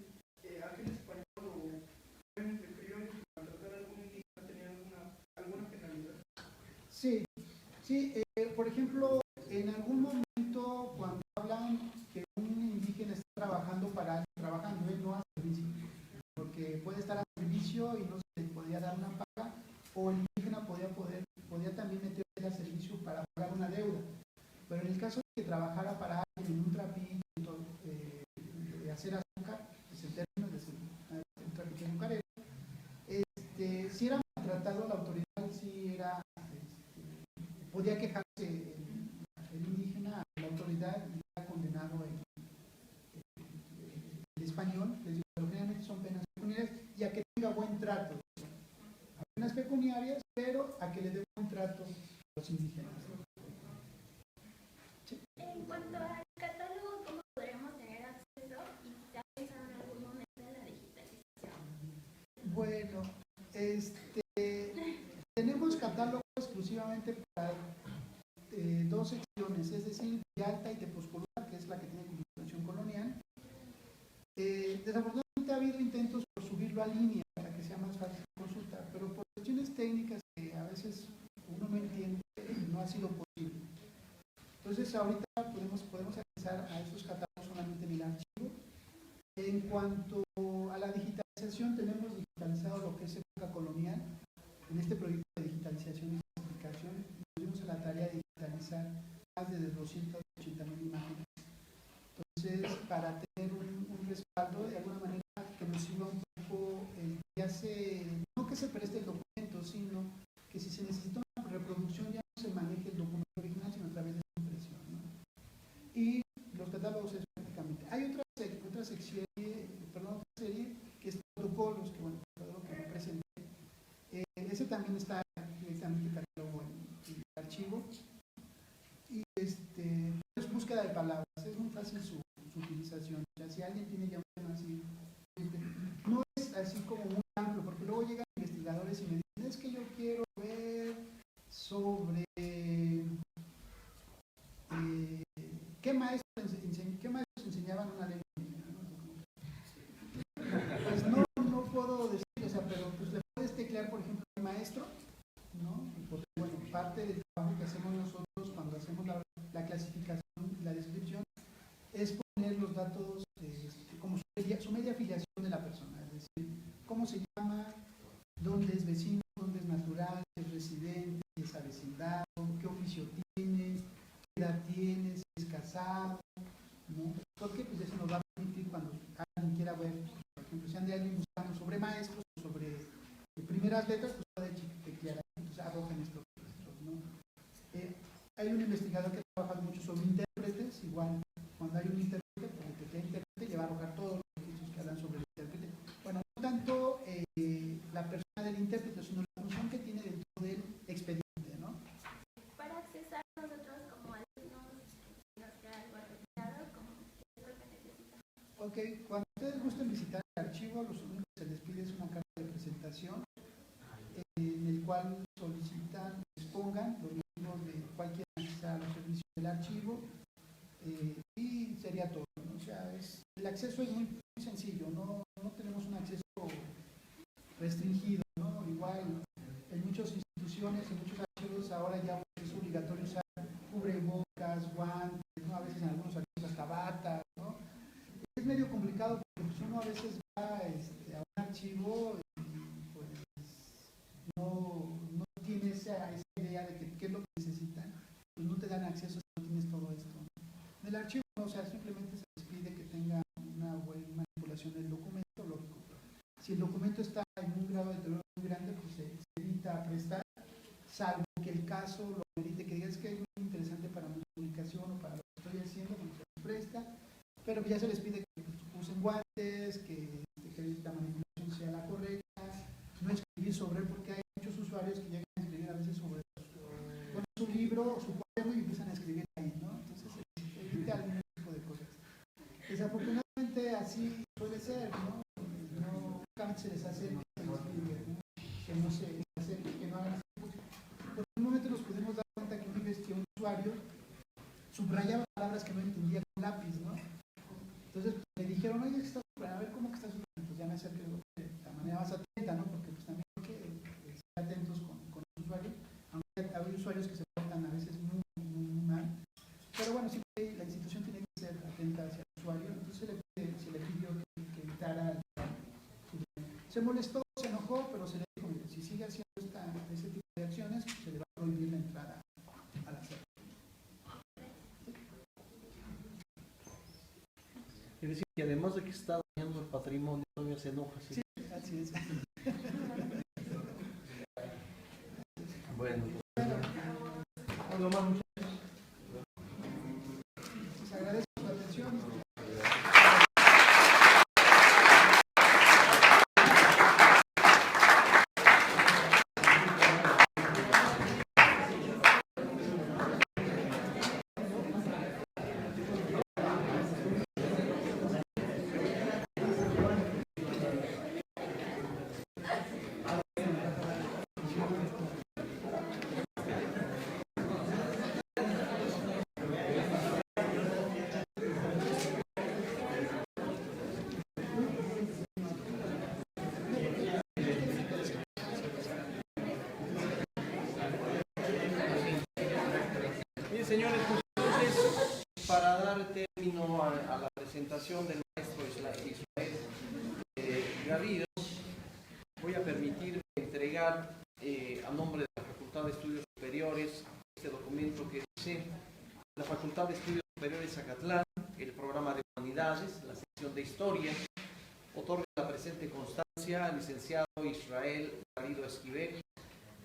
¿Aquel español o entre criollos maltratar a algún indígena tenía alguna penalidad? Sí, por ejemplo, en algún momento cuando hablan que un indígena está trabajando para trabajando, no a servicio, porque puede estar a servicio y no se le podía dar una paga, o el indígena podía también meterse a servicio para pagar una deuda. Pero en el caso de que trabajara para alguien en un trapito, de hacer azúcar, podía quejarse el indígena a la autoridad y era condenado el español, les digo, pero generalmente son penas pecuniarias y a que tenga buen trato. A penas pecuniarias, pero a que le dé buen trato a los indígenas. ¿Sí? En cuanto al catálogo, ¿cómo podremos tener acceso y está pensando en algún momento en la digitalización? Bueno, tenemos catálogo exclusivamente para dos secciones, es decir, de alta y de poscolonial, que es la que tiene constitución colonial. Desafortunadamente ha habido intentos por subirlo a línea para que sea más fácil de consultar, pero por cuestiones técnicas que a veces uno no entiende, no ha sido posible. Entonces ahorita podemos accesar a esos catálogos solamente en el archivo. En cuanto a la digitalización, tenemos digitalizado lo que es época colonial. En este proyecto de digitalización y clasificación nos dimos a la tarea de digitalizar más de 280,000 imágenes. Entonces, para tener un respaldo, de alguna manera, que nos sirva un poco, no que se preste el documento, sino que si se necesita una reproducción ya no se maneje el documento original, sino a través de la impresión, ¿no? Y los catálogos es prácticamente. Hay otra serie que es protocolos, que bueno, todo lo que me presenté. Ese también está directamente catálogo en el archivo. Y es búsqueda de palabras, es muy fácil su utilización. O sea, si alguien tiene ya un tema así, no es así como muy amplio, porque luego llegan investigadores y me dicen, es que yo quiero ver sobre qué maestros enseñaban una lengua indígena. Pues no puedo decir, o sea, pero pues le puedes teclear, por ejemplo, el maestro, ¿no? Porque, bueno, parte del trabajo que hacemos nosotros cuando hacemos la clasificación y la descripción es poner los datos como su media afiliación de la persona, es decir, cómo se llama, dónde es vecino, dónde es natural, es residente, es avecindado, qué oficio tiene, qué edad tiene, si es casado, ¿no? Porque pues eso nos va a permitir cuando alguien quiera ver, por ejemplo, si anda alguien buscando sobre maestros o sobre primeras letras, pues puede teclear ahí, entonces arrojan estos registros, ¿no? Hay un investigador que trabaja mucho sobre intérpretes, igual cuando hay un intérprete, pues el que intérprete le va a arrojar todos los registros que hablan sobre el intérprete. Bueno, no tanto la persona del intérprete, sino la función que tiene dentro del expediente, ¿no? Para accesar nosotros como alumnos, nos queda algo retirado, como es lo que necesitamos. Ok, cuando ustedes gusten visitar el archivo, lo único que se les pide es una carta de presentación en el cual solicitan, expongan los motivos de cualquier accesar a los servicios del archivo y sería todo, ¿no? O sea, el acceso es muy sencillo, no tenemos un acceso restringido, ¿no? Igual en muchas instituciones, en muchos archivos ahora ya es obligatorio usar cubrebocas, guantes, ¿no? A veces en algunos archivos hasta batas, ¿no? Es medio complicado porque pues, uno a veces va a un archivo y pues no tiene esa idea de qué es lo que necesitan, pues no te dan acceso si no tienes todo esto. En el archivo, o sea, simplemente se les pide que tengan una buena manipulación del documento, lógico. Si el documento está en un grado de deterioro muy grande, pues se evita prestar, salvo que el caso lo merite, que digas que es muy interesante para mi publicación o para lo que estoy haciendo, pues se presta, pero ya se les pide que usen guantes, que la manipulación sea la correcta, no escribir sobre él, porque hay muchos usuarios que llegan a escribir a veces sobre su libro o su cuaderno y empiezan a escribir ahí, ¿no? Entonces evita algún tipo de cosas. Desafortunadamente así puede ser, ¿no? Nunca se les hace que no se acerquen, que no hagan así. Por un momento nos pudimos dar cuenta que un usuario subrayaba palabras que no entendía con lápiz, ¿no? Entonces pues, le dijeron, oye, ¿qué estás subrayando? A ver, ¿cómo que estás subrayando? Pues ya me acerqué de la manera más atenta, ¿no? Porque pues también hay que estar atentos con los usuarios, aunque hay usuarios que se portan a veces muy mal. Pero bueno, siempre la institución tiene que ser atenta hacia el usuario, entonces se le pidió que evitara. Se molestó, se enojó, pero se le dijo, mire, si sigue haciendo ese tipo de acciones, pues se le va a prohibir la entrada a la sede. Es decir, que además de que está dañando el patrimonio, todavía se enoja. ¿Sí? Sí, así es. Bueno. Bueno, ¿Algo más, muchachos? Les agradezco su atención. Bien, señores, pues entonces, para dar término a la presentación del maestro Israel Garrido, voy a permitirme entregar a nombre de la Facultad de Estudios Superiores este documento que dice: la Facultad de Estudios Superiores Zacatlán, el programa de Humanidades, la sección de Historia, otorga la presente constancia al licenciado Israel Garrido Esquivel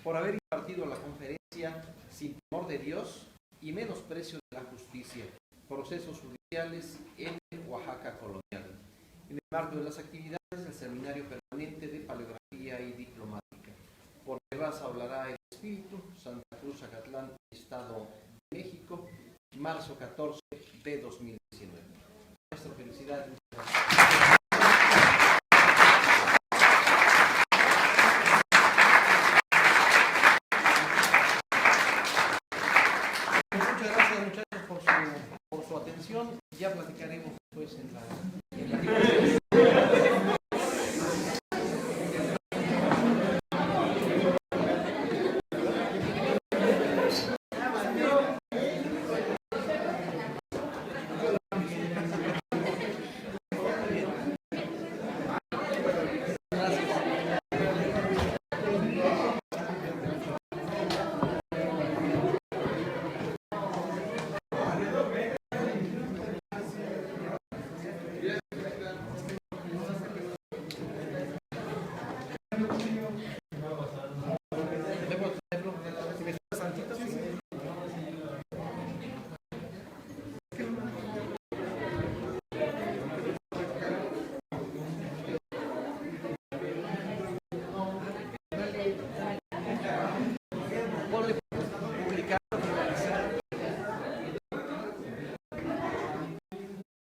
por haber impartido la conferencia Sin temor de Dios y menosprecio de la justicia, procesos judiciales en Oaxaca colonial, en el marco de las actividades del Seminario Permanente de Paleografía y Diplomática. Por mi raza hablará el Espíritu, Santa Cruz, Zacatlán, Estado de México, marzo 14 de 2019. Nuestra felicidad. Muchas gracias, muchachos, por su atención. Ya platicaremos después en la Gracias.